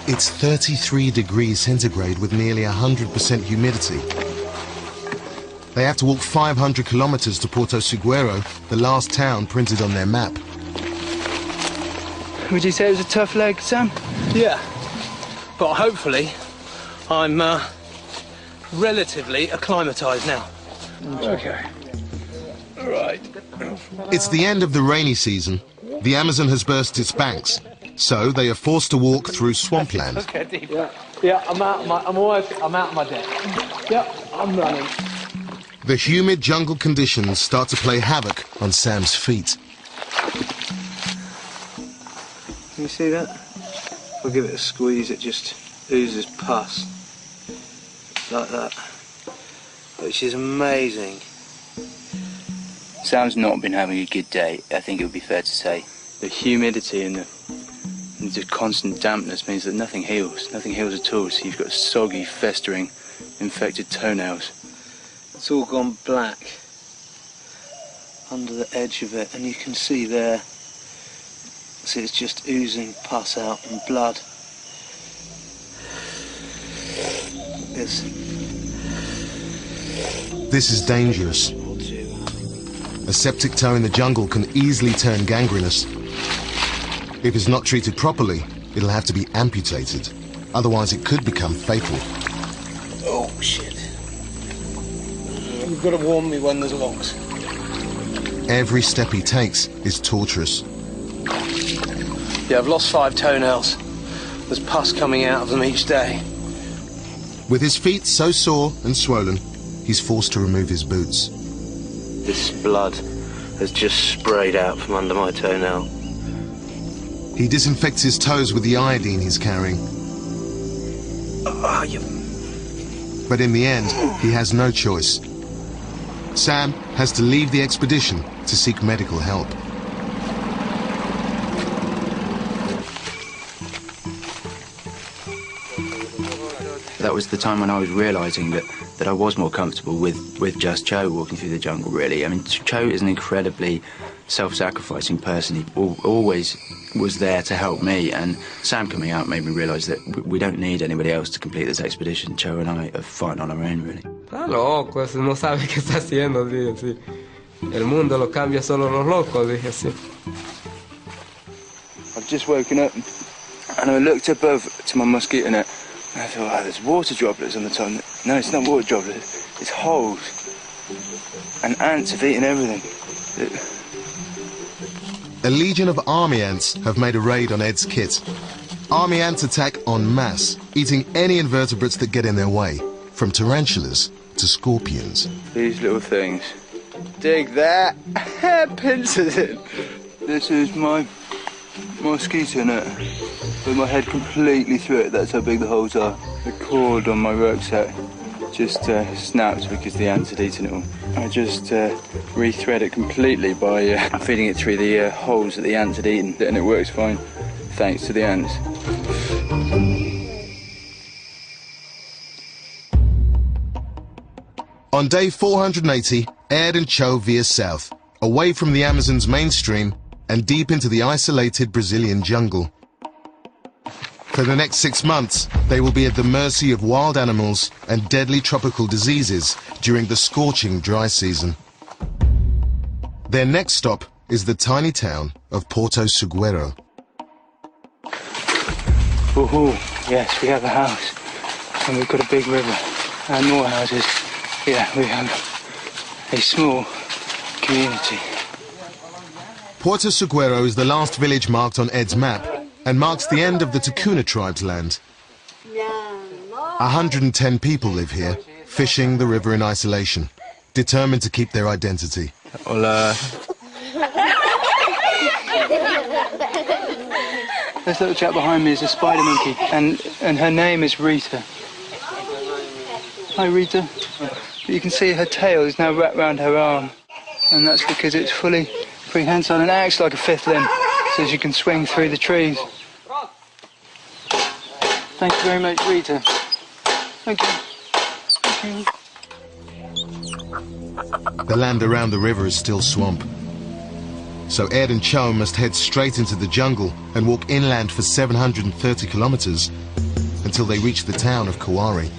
It's 33 degrees centigrade with nearly 100% humidity. They have to walk 500 kilometers to Porto Seguro, the last town printed on their map. Would you say it was a tough leg, Sam? Yeah, but hopefully I'm relatively acclimatised now. Okay. All right. It's the end of the rainy season. The Amazon has burst its banks, so they are forced to walk through swampland. Okay, deep. Yeah, I'm out of my depth. Yeah, I'm running. The humid jungle conditions start to play havoc on Sam's feet. Can you see that? If I give it a squeeze, it just oozes pus. Like that. Which is amazing. Sam's not been having a good day, I think it would be fair to say. The humidity and the constant dampness means that nothing heals at all. So you've got soggy, festering, infected toenails. It's all gone black under the edge of it, and you can see there, see it's just oozing pus out and blood. This is dangerous. A septic toe in the jungle can easily turn gangrenous. If it's not treated properly, it'll have to be amputated. Otherwise, it could become fatal. Oh, shit. You've got to warn me when there's logs. Every step he takes is torturous. Yeah, I've lost 5 toenails. There's pus coming out of them each day. With his feet so sore and swollen, he's forced to remove his boots. This blood has just sprayed out from under my toenail. He disinfects his toes with the iodine he's carrying. But in the end, he has no choice. Sam has to leave the expedition to seek medical help. That was the time when I was realising that I was more comfortable with just Cho walking through the jungle, really. I mean, Cho is an incredibly self-sacrificing person. He always was there to help me, and Sam coming out made me realise that we don't need anybody else to complete this expedition. Cho and I are fine on our own, really. Está loco, ese no sabe qué está haciendo, dije así. El mundo lo cambia solo los locos, dije así. I've just woken up and I looked above to my mosquito net and I thought, oh, there's water droplets on the top. No, it's not water droplets, it's holes. And ants have eaten everything. A legion of army ants have made a raid on Ed's kit. Army ants attack en masse, eating any invertebrates that get in their way, from tarantulas to scorpions. These little things. Dig that! Pincers in. This is my mosquito net with my head completely through it. That's how big the holes are. The cord on my rucksack just snapped because the ants had eaten it all. I just re-thread it completely by feeding it through the holes that the ants had eaten, and it works fine thanks to the ants. On day 480, Ed and Cho veer south, away from the Amazon's mainstream and deep into the isolated Brazilian jungle. For the next 6 months, they will be at the mercy of wild animals and deadly tropical diseases during the scorching dry season. Their next stop is the tiny town of Porto Seguro. Oh, yes, we have a house, and we've got a big river, and more houses. Yeah, we have a small community. Porto Seguro is the last village marked on Ed's map, and marks the end of the Tukuna tribe's land. 110 people live here, fishing the river in isolation, determined to keep their identity. Hola. This little chap behind me is a spider monkey, and her name is Rita. Hi, Rita. You can see her tail is now wrapped around her arm, and that's because it's fully prehensile and acts like a fifth limb, so she can swing through the trees. Thank you very much, Rita. Thank you. Thank you. The land around the river is still swamp. So Ed and Cho must head straight into the jungle and walk inland for 730 kilometers until they reach the town of Kawari.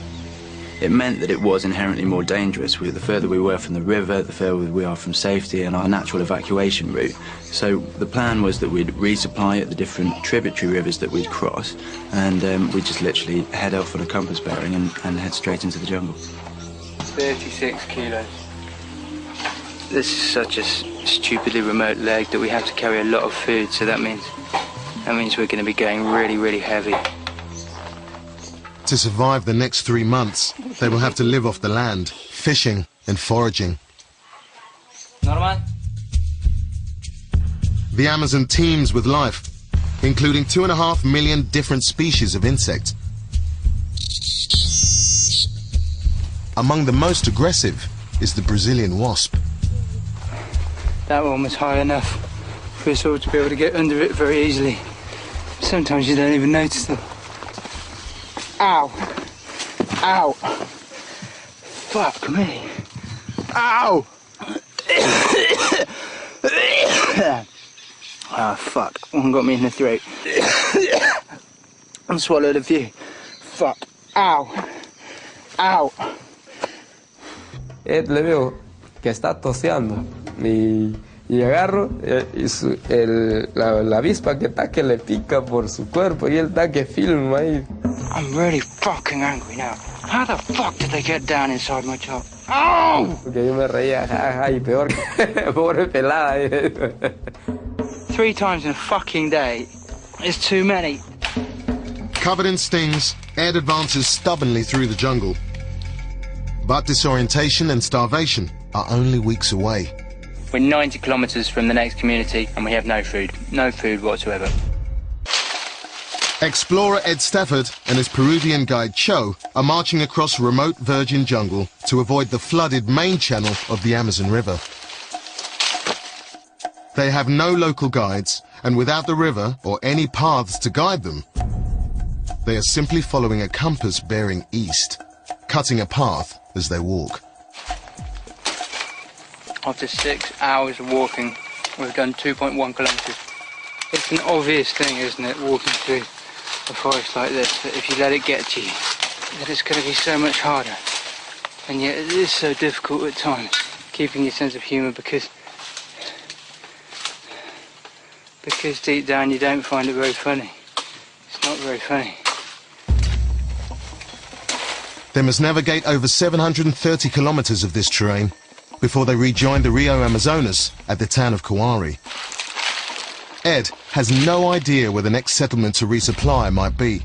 It meant that it was inherently more dangerous. The further we were from the river, the further we are from safety and our natural evacuation route. So the plan was that we'd resupply at the different tributary rivers that we'd cross, and we'd just literally head off on a compass bearing and head straight into the jungle. 36 kilos. This is such a stupidly remote leg that we have to carry a lot of food, so that means we're going to be going really, really heavy. To survive the next 3 months, they will have to live off the land, fishing and foraging. Normal. The Amazon teems with life, including 2.5 million different species of insect. Among the most aggressive is the Brazilian wasp. That one was high enough for us all to be able to get under it very easily. Sometimes you don't even notice them. Ow! Ow! Fuck me! Ow! Ah, fuck. One got me in the throat. I swallowed a few. Fuck. Ow! Ow! Ed le veo que está toseando y agarro la avispa que está que le pica por su cuerpo y él está que filma ahí. I'm really fucking angry now. How the fuck did they get down inside my top? Oh! Porque yo me reía, jaja, y peor que pobre pelada. 3 times in a fucking day is too many. Covered in stings, Ed advances stubbornly through the jungle. But disorientation and starvation are only weeks away. We're 90 kilometers from the next community and we have no food. No food whatsoever. Explorer Ed Stafford and his Peruvian guide Cho are marching across remote virgin jungle to avoid the flooded main channel of the Amazon River. They have no local guides, and without the river or any paths to guide them, they are simply following a compass bearing east, cutting a path as they walk. After 6 hours of walking, we've done 2.1 kilometers. It's an obvious thing, isn't it, walking through a forest like this, that if you let it get to you, that it's going to be so much harder. And yet it is so difficult at times, keeping your sense of humour, because deep down you don't find it very funny. It's not very funny. They must navigate over 730 kilometers of this terrain before they rejoin the Rio Amazonas at the town of Kawari. Ed has no idea where the next settlement to resupply might be.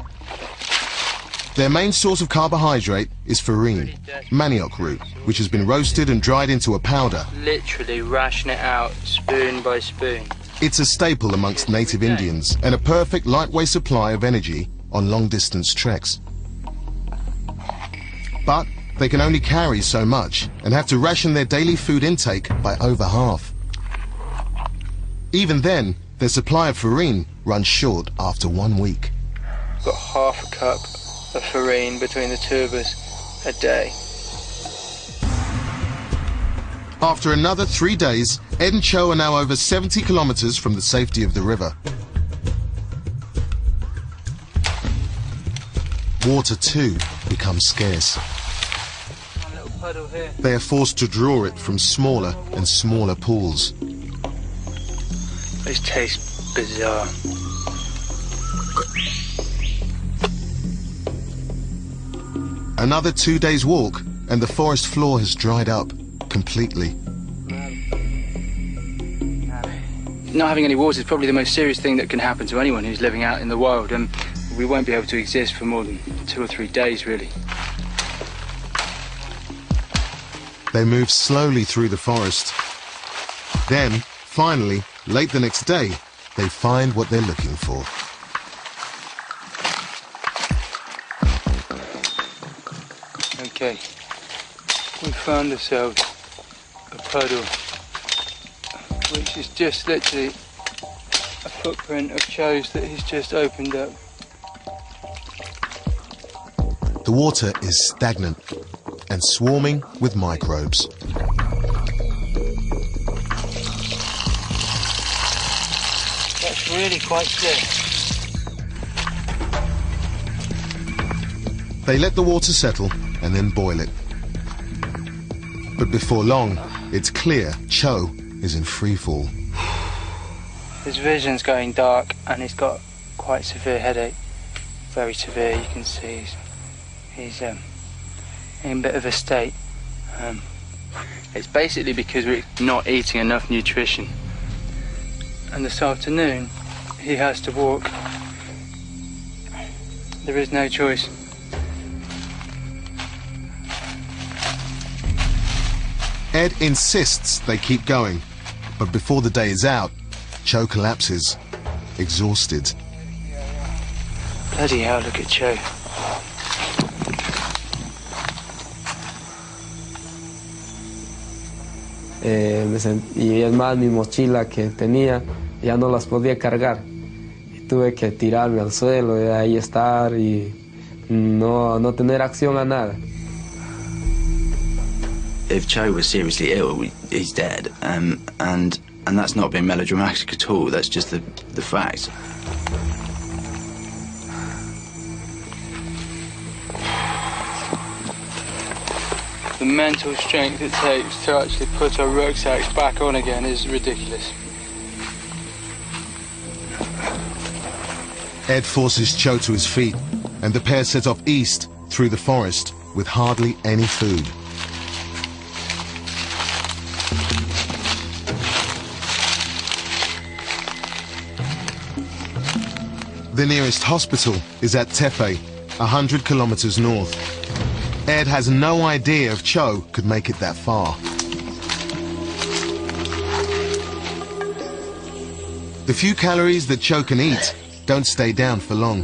Their main source of carbohydrate is farine, manioc root, which has been roasted and dried into a powder. Literally ration it out spoon by spoon. It's a staple amongst native Indians and a perfect lightweight supply of energy on long-distance treks. But they can only carry so much and have to ration their daily food intake by over half. Even then, their supply of farine runs short after 1 week. Got half a cup of farine between the two of us a day. After another 3 days, Ed and Cho are now over 70 kilometers from the safety of the river. Water, too, becomes scarce. They are forced to draw it from smaller and smaller pools. Those taste bizarre. Another 2 days' walk, and the forest floor has dried up completely. Not having any water is probably the most serious thing that can happen to anyone who's living out in the wild, and we won't be able to exist for more than 2 or 3 days, really. They move slowly through the forest. Then, finally, late the next day, they find what they're looking for. Okay, we found ourselves a puddle, which is just literally a footprint of Cho's that he's just opened up. The water is stagnant and swarming with microbes. That's really quite clear. They let the water settle and then boil it. But before long, it's clear Cho is in free fall. His vision's going dark and he's got quite severe headache. Very severe, you can see he's in a bit of a state. It's basically because we're not eating enough nutrition. And this afternoon, he has to walk. There is no choice. Ed insists they keep going, but before the day is out, Cho collapses, exhausted. Bloody hell, look at Cho. Y es más, mi mochila que tenía ya no las podía cargar. Y tuve que tirarme al suelo y ahí estar y no tener acción a nada. If Cho was seriously ill, he's dead, and that's not being melodramatic at all. That's just the facts. The mental strength it takes to actually put our rucksacks back on again is ridiculous. Ed forces Cho to his feet, and the pair set off east through the forest with hardly any food. The nearest hospital is at Tefe, 100 kilometers north. Ed has no idea if Cho could make it that far. The few calories that Cho can eat don't stay down for long.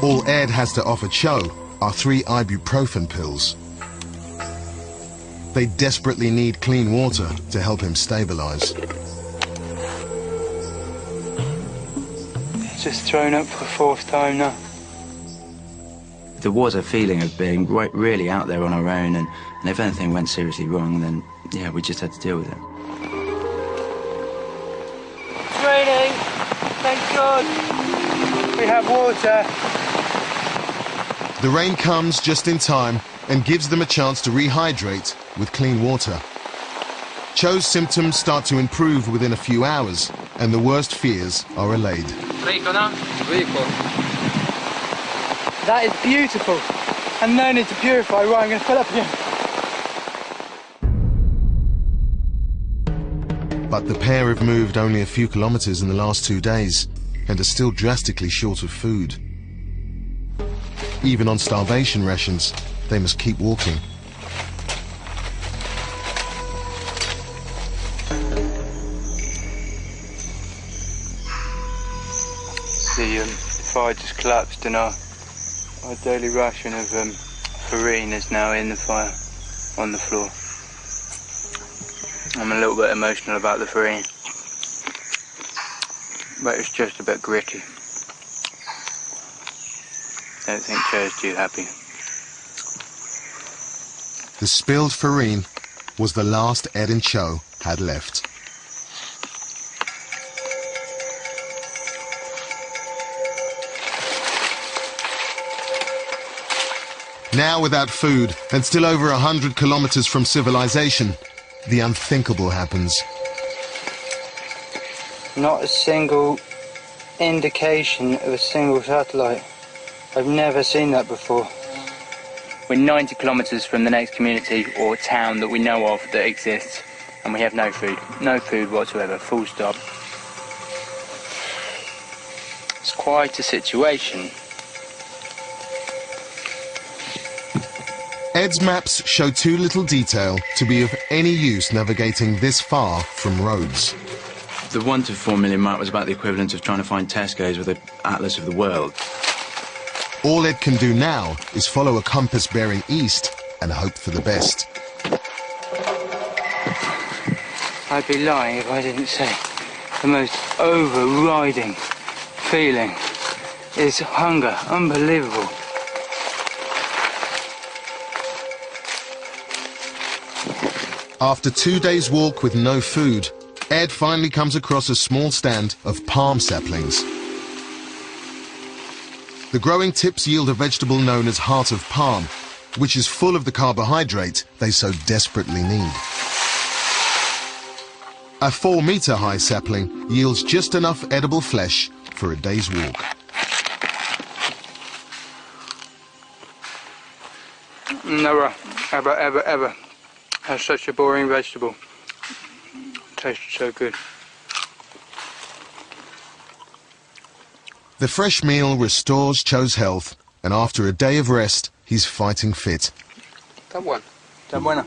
All Ed has to offer Cho are 3 ibuprofen pills. They desperately need clean water to help him stabilize. Just thrown up for the 4th time now. There was a feeling of being really out there on our own, and if anything went seriously wrong, then yeah, we just had to deal with it. It's raining, thank God. We have water. The rain comes just in time and gives them a chance to rehydrate with clean water. Cho's symptoms start to improve within a few hours, and the worst fears are allayed. Rico, no? Rico. That is beautiful. And no need to purify. Right, I'm going to fill up again. But the pair have moved only a few kilometers in the last 2 days, and are still drastically short of food. Even on starvation rations, they must keep walking. The fire just collapsed and our daily ration of farine is now in the fire, on the floor. I'm a little bit emotional about the farine, but it's just a bit gritty. Don't think Joe's too happy. The spilled farine was the last Ed and Cho had left. Now without food and still over 100 kilometers from civilization, the unthinkable happens. Not a single indication of a single satellite. I've never seen that before. We're 90 kilometers from the next community or town that we know of that exists, and we have no food. No food whatsoever, full stop. It's quite a situation. Ed's maps show too little detail to be of any use navigating this far from roads. The 1 to 4 million map was about the equivalent of trying to find Tesco's with an atlas of the world. All Ed can do now is follow a compass bearing east and hope for the best. I'd be lying if I didn't say the most overriding feeling is hunger. Unbelievable. After 2 days' walk with no food, Ed finally comes across a small stand of palm saplings. The growing tips yield a vegetable known as heart of palm, which is full of the carbohydrate they so desperately need. A 4-meter-high sapling yields just enough edible flesh for a day's walk. Never, ever had such a boring vegetable. Tasted so good. The fresh meal restores Cho's health, and after a day of rest, he's fighting fit. Está bueno. Está buena.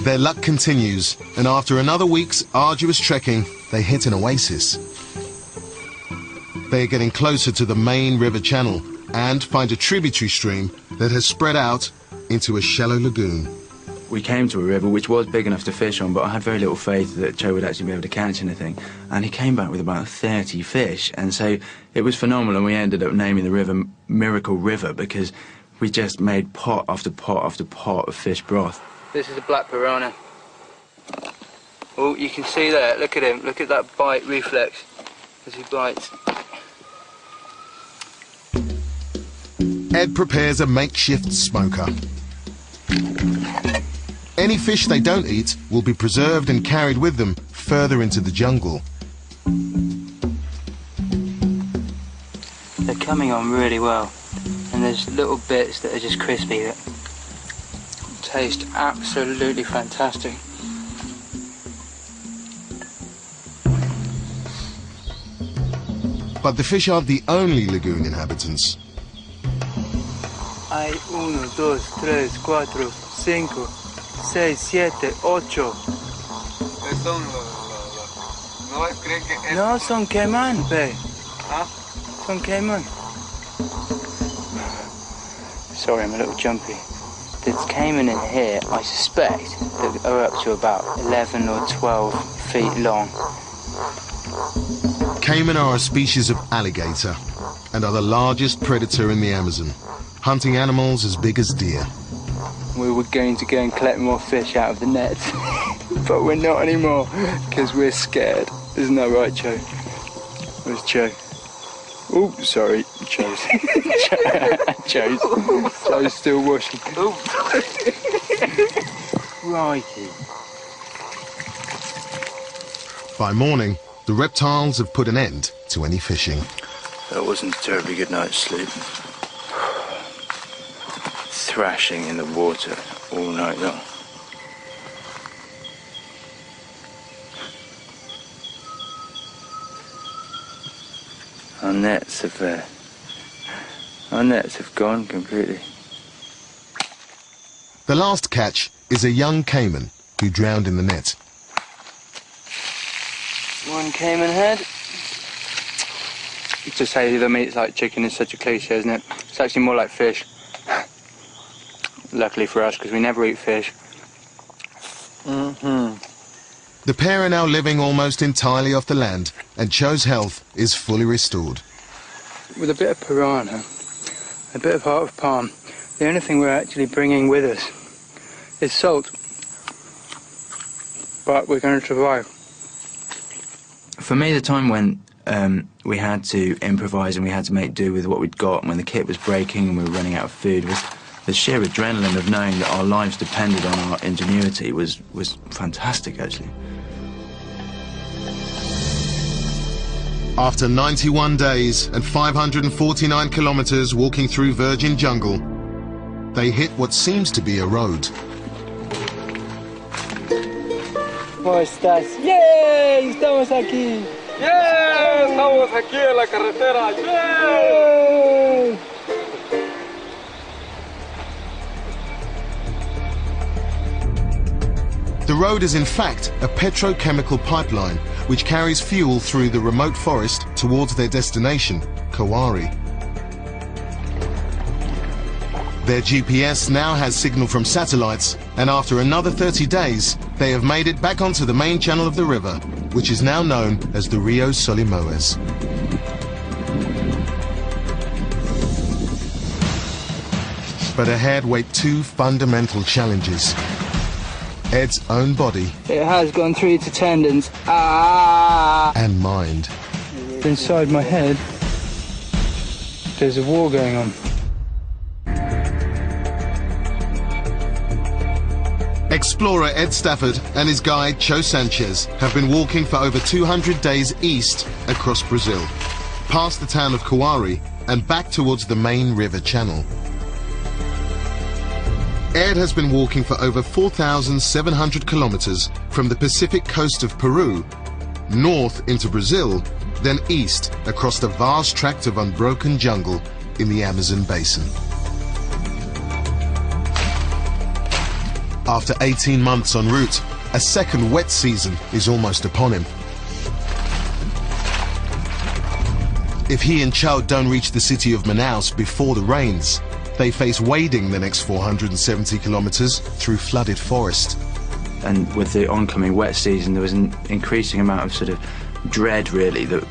Their luck continues, and after another week's arduous trekking, they hit an oasis. They are getting closer to the main river channel and find a tributary stream that has spread out into a shallow lagoon. We came to a river which was big enough to fish on, but I had very little faith that Joe would actually be able to catch anything. And he came back with about 30 fish, and so it was phenomenal, and we ended up naming the river Miracle River because we just made pot after pot after pot of fish broth. This is a black piranha. Oh, you can see there, look at him, look at that bite reflex as he bites. Ed prepares a makeshift smoker. Any fish they don't eat will be preserved and carried with them further into the jungle. They're coming on really well, and there's little bits that are just crispy that taste absolutely fantastic. But the fish aren't the only lagoon inhabitants. Hay 1, 2, 3, 4, 5, 6, 7, 8. No, son caiman, babe. Huh? Son caiman. Sorry, I'm a little jumpy. There's caiman in here, I suspect, that are up to about 11 or 12 feet long. Caiman are a species of alligator and are the largest predator in the Amazon, hunting animals as big as deer. We were going to go and collect more fish out of the nets, but we're not anymore because we're scared. Isn't that right, Joe? Where's Joe? Oh, sorry, Joe's. Joe's still washing. Righty. By morning, the reptiles have put an end to any fishing. That wasn't a terribly good night's sleep. Thrashing in the water all night long. Our nets have gone completely. The last catch is a young caiman who drowned in the net. One caiman head. To say the meat's like chicken is such a cliche, isn't it? It's actually more like fish. Luckily for us, because we never eat fish. The pair are now living almost entirely off the land, and Cho's health is fully restored. With a bit of piranha, a bit of heart of palm, the only thing we're actually bringing with us is salt. But we're going to survive. For me, the time when we had to improvise and we had to make do with what we'd got, and when the kit was breaking and we were running out of food, was the sheer adrenaline of knowing that our lives depended on our ingenuity was fantastic, actually. After 91 days and 549 kilometers walking through virgin jungle, they hit what seems to be a road. ¿Cómo estás? ¡Yay! ¡Estamos aquí! ¡Yeah! ¡Estamos aquí en la carretera! ¡Yeah! The road is in fact a petrochemical pipeline which carries fuel through the remote forest towards their destination, Kawari. Their GPS now has signal from satellites, and after another 30 days, they have made it back onto the main channel of the river, which is now known as the Rio Solimões. But ahead wait two fundamental challenges. Ed's own body. It has gone through to tendons. And mind. Inside my head, there's a war going on. Explorer Ed Stafford and his guide Cho Sanchez have been walking for over 200 days east across Brazil, past the town of Kawari and back towards the main river channel. Ed has been walking for over 4,700 kilometers from the Pacific coast of Peru, north into Brazil, then east across the vast tract of unbroken jungle in the Amazon basin. After 18 months en route, a second wet season is almost upon him. If he and Cho don't reach the city of Manaus before the rains, they face wading the next 470 kilometers through flooded forest. And with the oncoming wet season, there was an increasing amount of sort of dread, really, that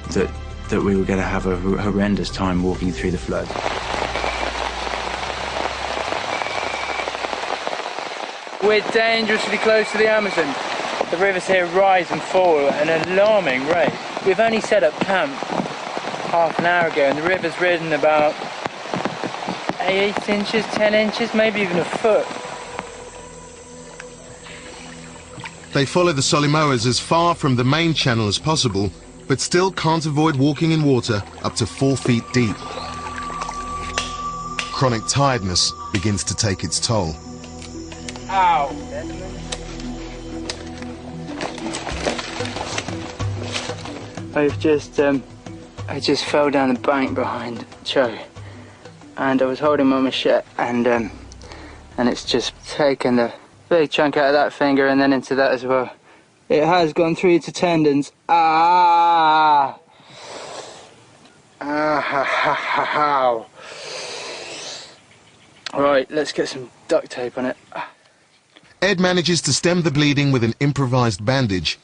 we were going to have a horrendous time walking through the flood. We're dangerously close to the Amazon. The rivers here rise and fall at an alarming rate. We've only set up camp half an hour ago, and the river's risen about 8 inches, 10 inches, maybe even a foot. They follow the Solimões as far from the main channel as possible, but still can't avoid walking in water up to 4 feet deep. Chronic tiredness begins to take its toll. Ow! I just fell down the bank behind Cho, and I was holding my machete, and it's just taken the big chunk out of that finger and then into that as well. It has gone through to tendons. Ah! Ow! Right, let's get some duct tape on it. Ed manages to stem the bleeding with an improvised bandage,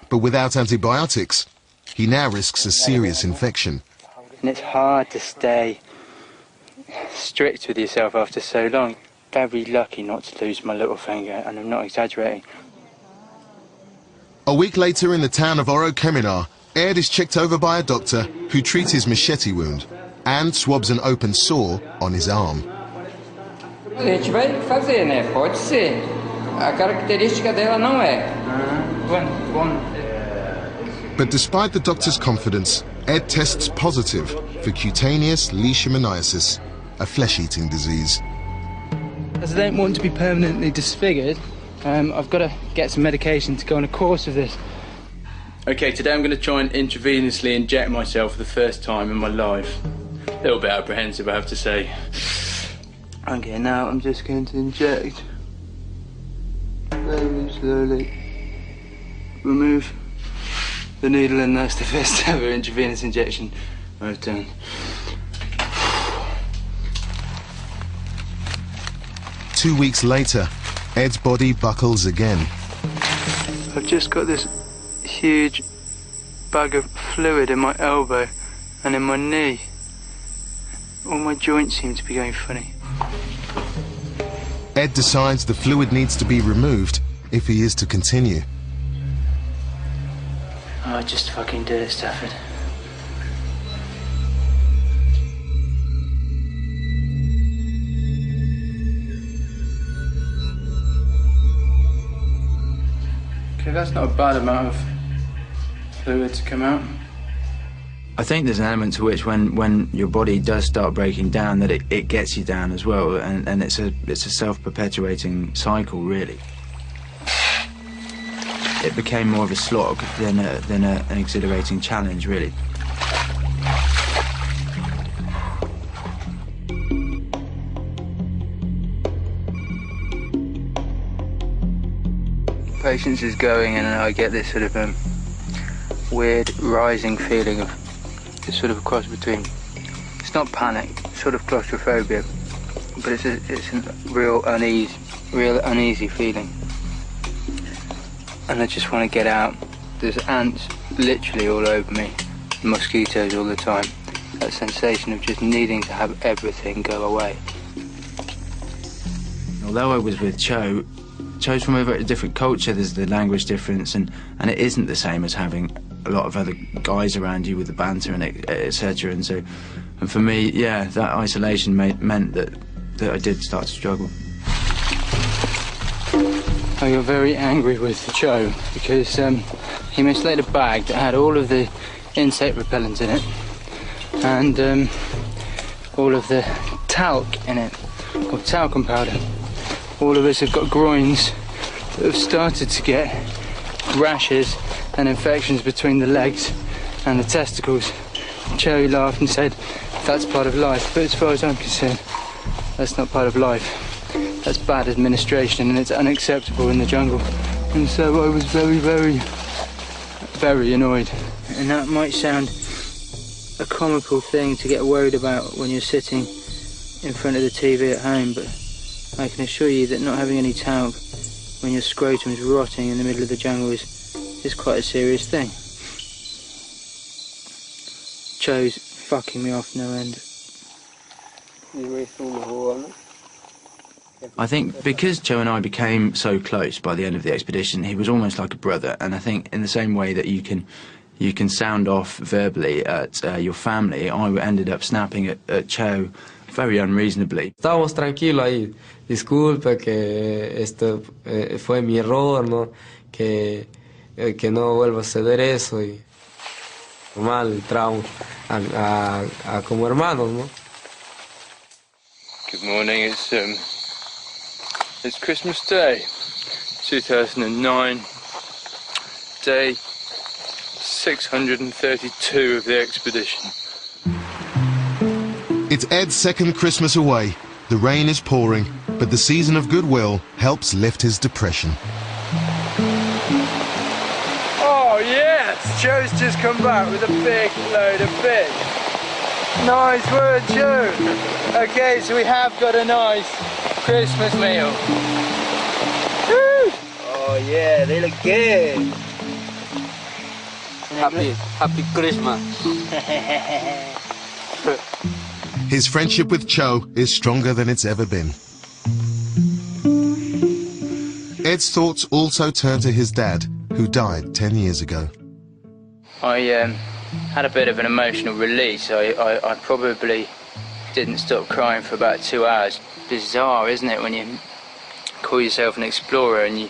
but without antibiotics, he now risks a serious infection. And it's hard to stay strict with yourself after so long. Very lucky not to lose my little finger, and I'm not exaggerating. A week later in the town of Orocaminar, Ed is checked over by a doctor who treats his machete wound and swabs an open sore on his arm. A gente vai fazer, né? Pode ser. A característica dela não é. But despite the doctor's confidence, Ed tests positive for cutaneous leishmaniasis, a flesh-eating disease. as I don't want to be permanently disfigured, I've got to get some medication to go on a course of this. Okay, today I'm going to try and intravenously inject myself for the first time in my life. A little bit apprehensive, I have to say. Okay, now I'm just going to inject very slowly. Remove the needle, and that's the first ever intravenous injection I've done. Two weeks later, Ed's body buckles again. I've just got this huge bag of fluid in my elbow and in my knee. All my joints seem to be going funny. Ed decides the fluid needs to be removed if he is to continue. Oh, just fucking do it, Stafford. Okay, that's not a bad amount of fluid to come out. I think there's an element to which when your body does start breaking down that it gets you down as well, and it's a self-perpetuating cycle, really. It became more of a slog than an exhilarating challenge, really. Patience is going, and I get this sort of weird rising feeling of it's sort of a cross between, it's not panic, it's sort of claustrophobia, but it's a real uneasy feeling. And I just want to get out. There's ants literally all over me, mosquitoes all the time. That sensation of just needing to have everything go away. Although I was with Cho's from a very different culture. There's the language difference, and it isn't the same as having a lot of other guys around you with the banter and etc. And so, and for me, yeah, that isolation meant that I did start to struggle. I got very angry with Cho because he mislaid a bag that had all of the insect repellent in it and all of the talc in it, or talcum powder. All of us have got groins that have started to get rashes and infections between the legs and the testicles. Cho laughed and said, that's part of life, but as far as I'm concerned, that's not part of life. That's bad administration and it's unacceptable in the jungle. And so I was very, very, very annoyed. And that might sound a comical thing to get worried about when you're sitting in front of the TV at home, but I can assure you that not having any talc when your scrotum is rotting in the middle of the jungle is quite a serious thing. Cho's fucking me off no end. I think because Cho and I became so close by the end of the expedition, he was almost like a brother. And I think in the same way that you can sound off verbally at your family, I ended up snapping at Cho very unreasonably. Estábamos tranquilos ahí. Disculpe que esto fue mi error, ¿no? Que no vuelva a suceder eso y normal el trauma a como hermanos, ¿no? Good morning. It's Christmas Day, 2009, day 632 of the expedition. It's Ed's second Christmas away. The rain is pouring, but the season of goodwill helps lift his depression. Oh yes, Joe's just come back with a big load of fish. Nice work, Joe. Okay, so we have got a nice Christmas meal. Woo! Oh yeah, they look good. Happy Christmas. His friendship with Cho is stronger than it's ever been. Ed's thoughts also turn to his dad, who died 10 years ago. I had a bit of an emotional release. I probably didn't stop crying for about 2 hours. Bizarre, isn't it, when you call yourself an explorer and you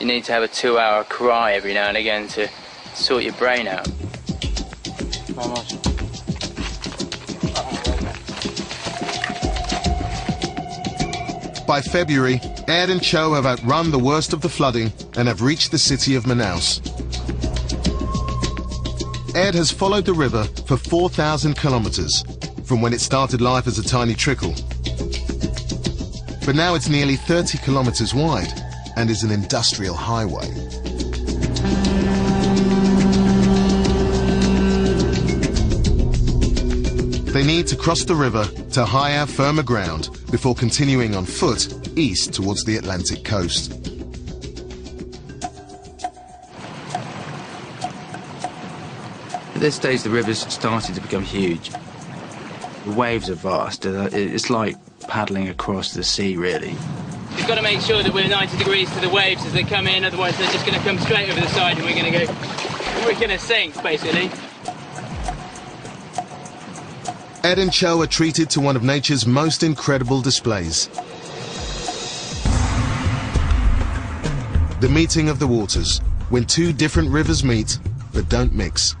need to have a 2-hour cry every now and again to sort your brain out. By February, Ed and Cho have outrun the worst of the flooding and have reached the city of Manaus. Ed has followed the river for 4,000 kilometers, from when it started life as a tiny trickle. But now it's nearly 30 kilometers wide and is an industrial highway. They need to cross the river to higher, firmer ground before continuing on foot east towards the Atlantic coast. At this stage, the river's started to become huge. The waves are vast. It's like paddling across the sea, really. We've got to make sure that we're 90 degrees to the waves as they come in, otherwise they're just going to come straight over the side and we're going to sink, basically. Ed and Cho are treated to one of nature's most incredible displays. The meeting of the waters, when two different rivers meet but don't mix.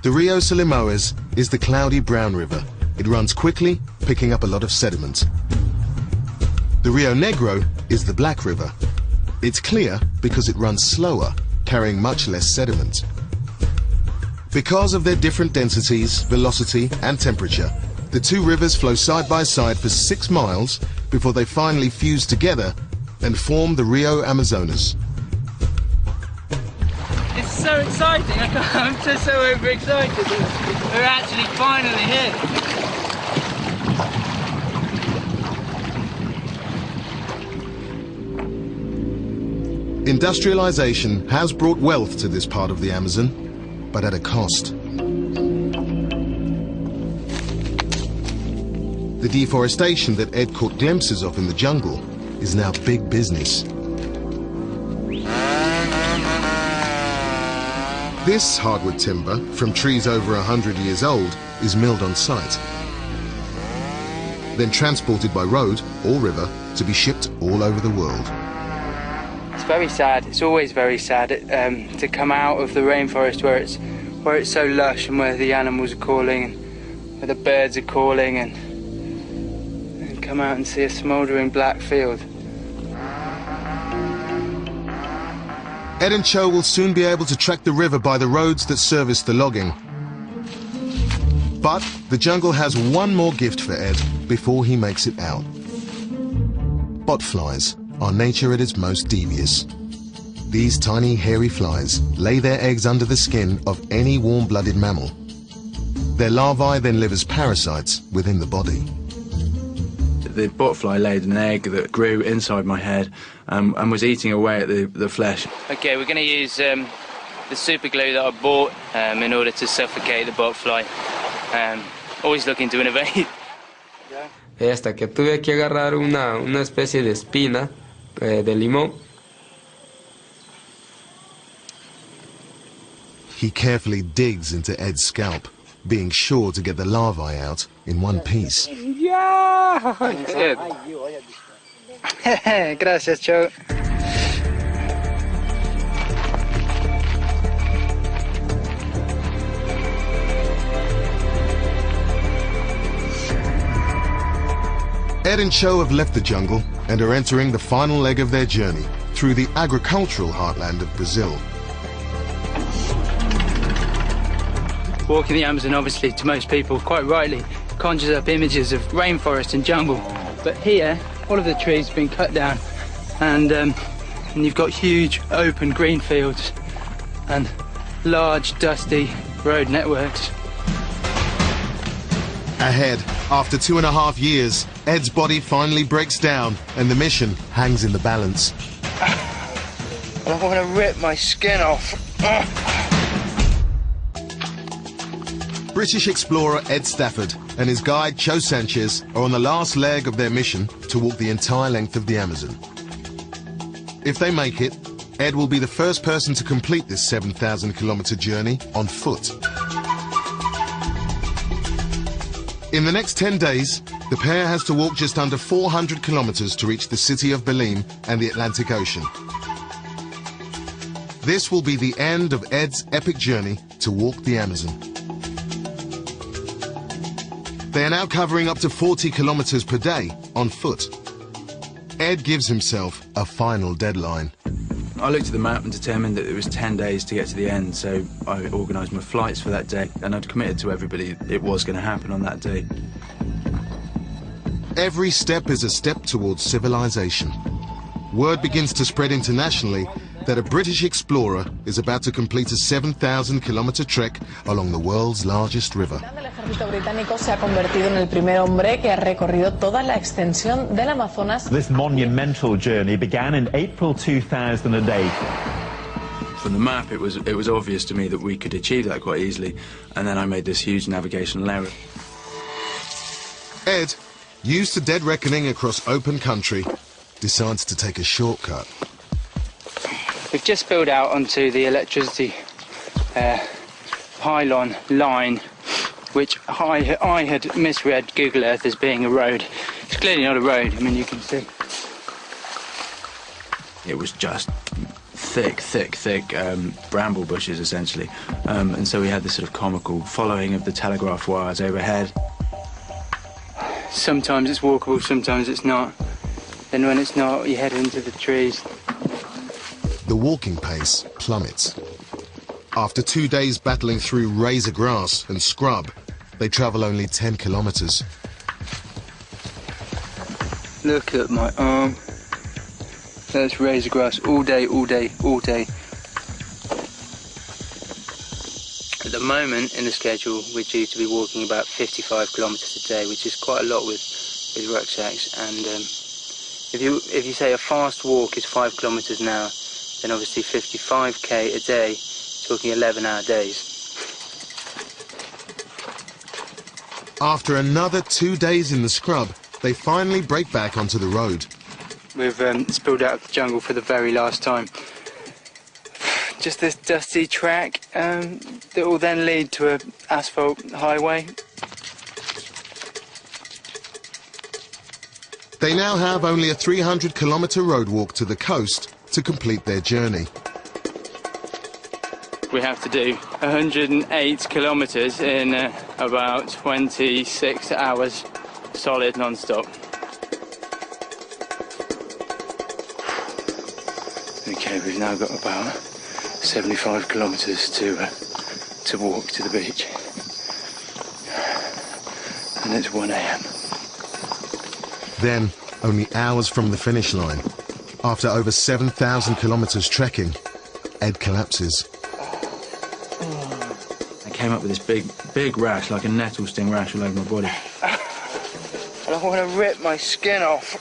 The Rio Solimões is the cloudy brown river. It runs quickly, picking up a lot of sediment. The Rio Negro is the black river. It's clear because it runs slower, carrying much less sediment. Because of their different densities, velocity and temperature, the two rivers flow side by side for 6 miles before they finally fuse together and form the Rio Amazonas. It's so exciting, I'm just so overexcited. We're actually finally here. Industrialization has brought wealth to this part of the Amazon, but at a cost. The deforestation that Ed caught glimpses of in the jungle is now big business. This hardwood timber, from trees over 100 years old, is milled on site, then transported by road or river to be shipped all over the world. It's very sad. It's always very sad to come out of the rainforest where it's so lush and where the animals are calling and where the birds are calling and come out and see a smouldering black field. Ed and Cho will soon be able to track the river by the roads that service the logging. But the jungle has one more gift for Ed before he makes it out. Botflies are nature at its most devious. These tiny hairy flies lay their eggs under the skin of any warm-blooded mammal. Their larvae then live as parasites within the body. The botfly laid an egg that grew inside my head and was eating away at the flesh. Okay, we're going to use the super glue that I bought in order to suffocate the botfly. Always looking to innovate. Hasta que tuve que agarrar una especie de espina de limón. He carefully digs into Ed's scalp, being sure to get the larvae out in one piece. Yeah! Good. Gracias, Cho. Ed and Cho have left the jungle and are entering the final leg of their journey through the agricultural heartland of Brazil. Walking the Amazon, obviously, to most people, quite rightly, conjures up images of rainforest and jungle. But here, all of the trees have been cut down, and you've got huge open green fields and large, dusty road networks. Ahead, after 2.5 years, Ed's body finally breaks down and the mission hangs in the balance. I want to rip my skin off. British explorer Ed Stafford and his guide Cho Sanchez are on the last leg of their mission to walk the entire length of the Amazon. If they make it, Ed will be the first person to complete this 7,000-kilometer journey on foot. In the next 10 days, the pair has to walk just under 400 kilometers to reach the city of Belém and the Atlantic Ocean. This will be the end of Ed's epic journey to walk the Amazon. They are now covering up to 40 kilometers per day on foot. Ed gives himself a final deadline. I looked at the map and determined that it was 10 days to get to the end, so I organised my flights for that day, and I'd committed to everybody it was going to happen on that day. Every step is a step towards civilization. Word begins to spread internationally that a British explorer is about to complete a 7,000-kilometer trek along the world's largest river. El ejército británico se ha convertido en el primer hombre que ha recorrido toda la extensión del Amazonas. This monumental journey began in April 2008. From the map, it was obvious to me that we could achieve that quite easily, and then I made this huge navigational error. Ed, used to dead reckoning across open country, decides to take a shortcut. We've just spilled out onto the electricity pylon line, which I had misread Google Earth as being a road. It's clearly not a road. I mean, you can see. It was just thick bramble bushes, essentially. And so we had this sort of comical following of the telegraph wires overhead. Sometimes it's walkable, sometimes it's not. Then when it's not, you head into the trees. The walking pace plummets. After 2 days battling through razor grass and scrub, they travel only 10 kilometers. Look at my arm. That's razor grass all day, all day, all day. At the moment in the schedule, we're due to be walking about 55 kilometers a day, which is quite a lot with rucksacks. And if you say a fast walk is 5 kilometers an hour, then obviously 55k a day, talking 11-hour days. After another 2 days in the scrub, they finally break back onto the road. We've spilled out of the jungle for the very last time. Just this dusty track that will then lead to an asphalt highway. They now have only a 300-kilometer road walk to the coast to complete their journey. We have to do 108 kilometers in about 26 hours, solid non-stop. Okay, we've now got about 75 kilometers to walk to the beach, and it's 1 a.m. Then, only hours from the finish line, after over 7,000 kilometers trekking, Ed collapses. I came up with this big rash, like a nettle sting rash all over my body. And I want to rip my skin off.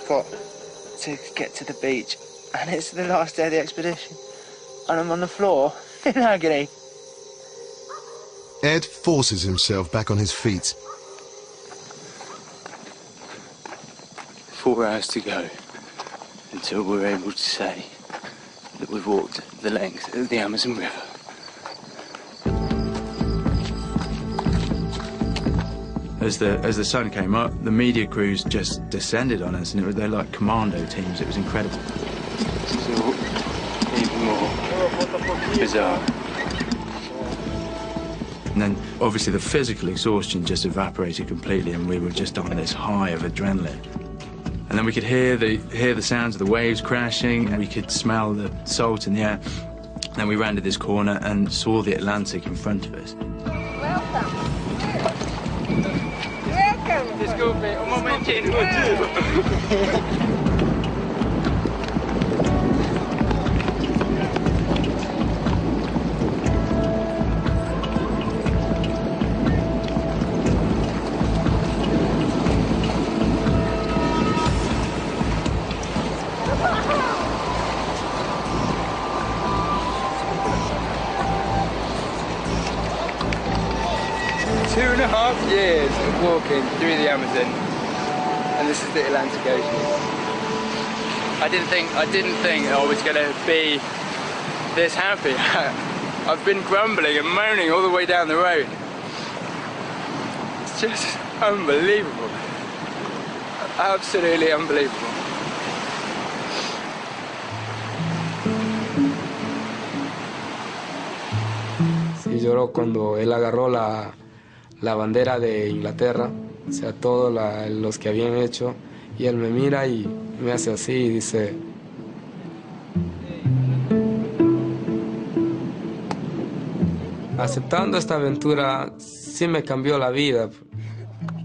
Got to get to the beach, and it's the last day of the expedition, and I'm on the floor in agony. Ed forces himself back on his feet. 4 hours to go until we're able to say that we've walked the length of the Amazon River. As the sun came up, the media crews just descended on us, and they're like commando teams. It was incredible. So even more bizarre. And then, obviously, the physical exhaustion just evaporated completely, and we were just on this high of adrenaline. And then we could hear the sounds of the waves crashing, and we could smell the salt in the air. Then we rounded this corner and saw the Atlantic in front of us. Disculpe, un momentito. Years of walking through the Amazon, and this is the Atlantic Ocean. I didn't think I was going to be this happy. I've been grumbling and moaning all the way down the road. It's just unbelievable. Absolutely unbelievable. Sí, lloró cuando él agarró la bandera de Inglaterra, o sea, todos los que habían hecho, y él me mira y me hace así y dice: aceptando esta aventura sí me cambió la vida.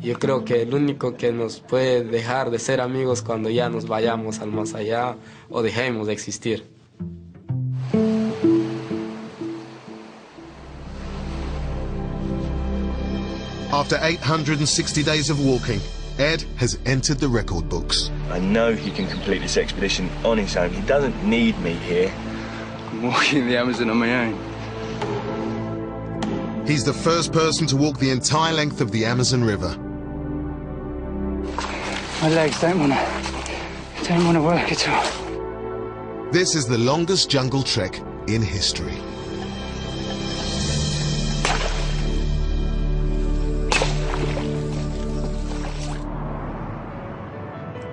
Yo creo que el único que nos puede dejar de ser amigos cuando ya nos vayamos al más allá o dejemos de existir. After 860 days of walking, Ed has entered the record books. I know he can complete this expedition on his own. He doesn't need me here. I'm walking the Amazon on my own. He's the first person to walk the entire length of the Amazon River. My legs don't want to work at all. This is the longest jungle trek in history.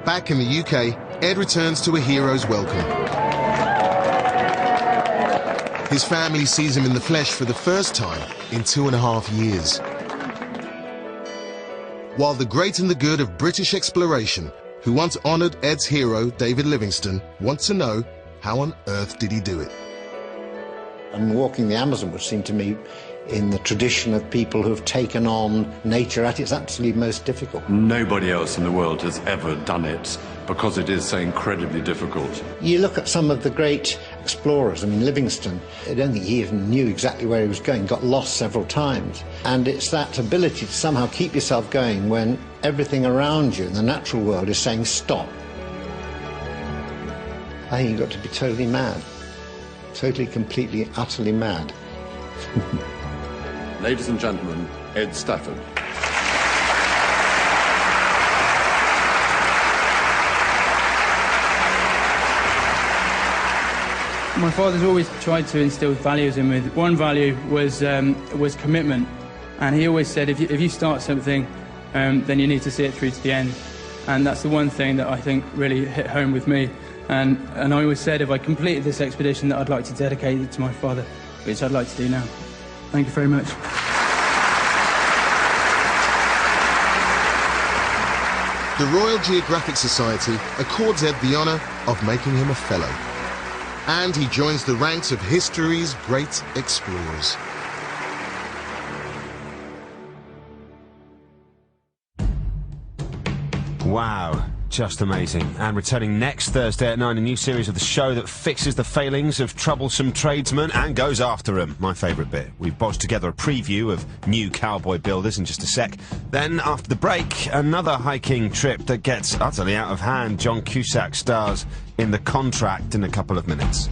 Back in the UK, Ed returns to a hero's welcome. His family sees him in the flesh for the first time in 2.5 years. While the great and the good of British exploration, who once honoured Ed's hero, David Livingstone, want to know, how on earth did he do it? And walking the Amazon would seem to me in the tradition of people who have taken on nature at its absolutely most difficult. Nobody else in the world has ever done it because it is so incredibly difficult. You look at some of the great explorers. I mean, Livingstone, I don't think he even knew exactly where he was going, got lost several times. And it's that ability to somehow keep yourself going when everything around you in the natural world is saying stop. I think you've got to be totally mad. Totally, completely, utterly mad. Ladies and gentlemen, Ed Stafford. My father's always tried to instill values in me. One value was commitment, and he always said if you start something, then you need to see it through to the end, and that's the one thing that I think really hit home with me. And I always said if I completed this expedition that I'd like to dedicate it to my father, which I'd like to do now. Thank you very much. The Royal Geographic Society accords Ed the honour of making him a fellow. And he joins the ranks of history's great explorers. Wow, just amazing. And returning next Thursday at 9, a new series of the show that fixes the failings of troublesome tradesmen and goes after them. My favourite bit. We've bodged together a preview of new cowboy builders in just a sec. Then, after the break, another hiking trip that gets utterly out of hand. John Cusack stars in The Contract in a couple of minutes.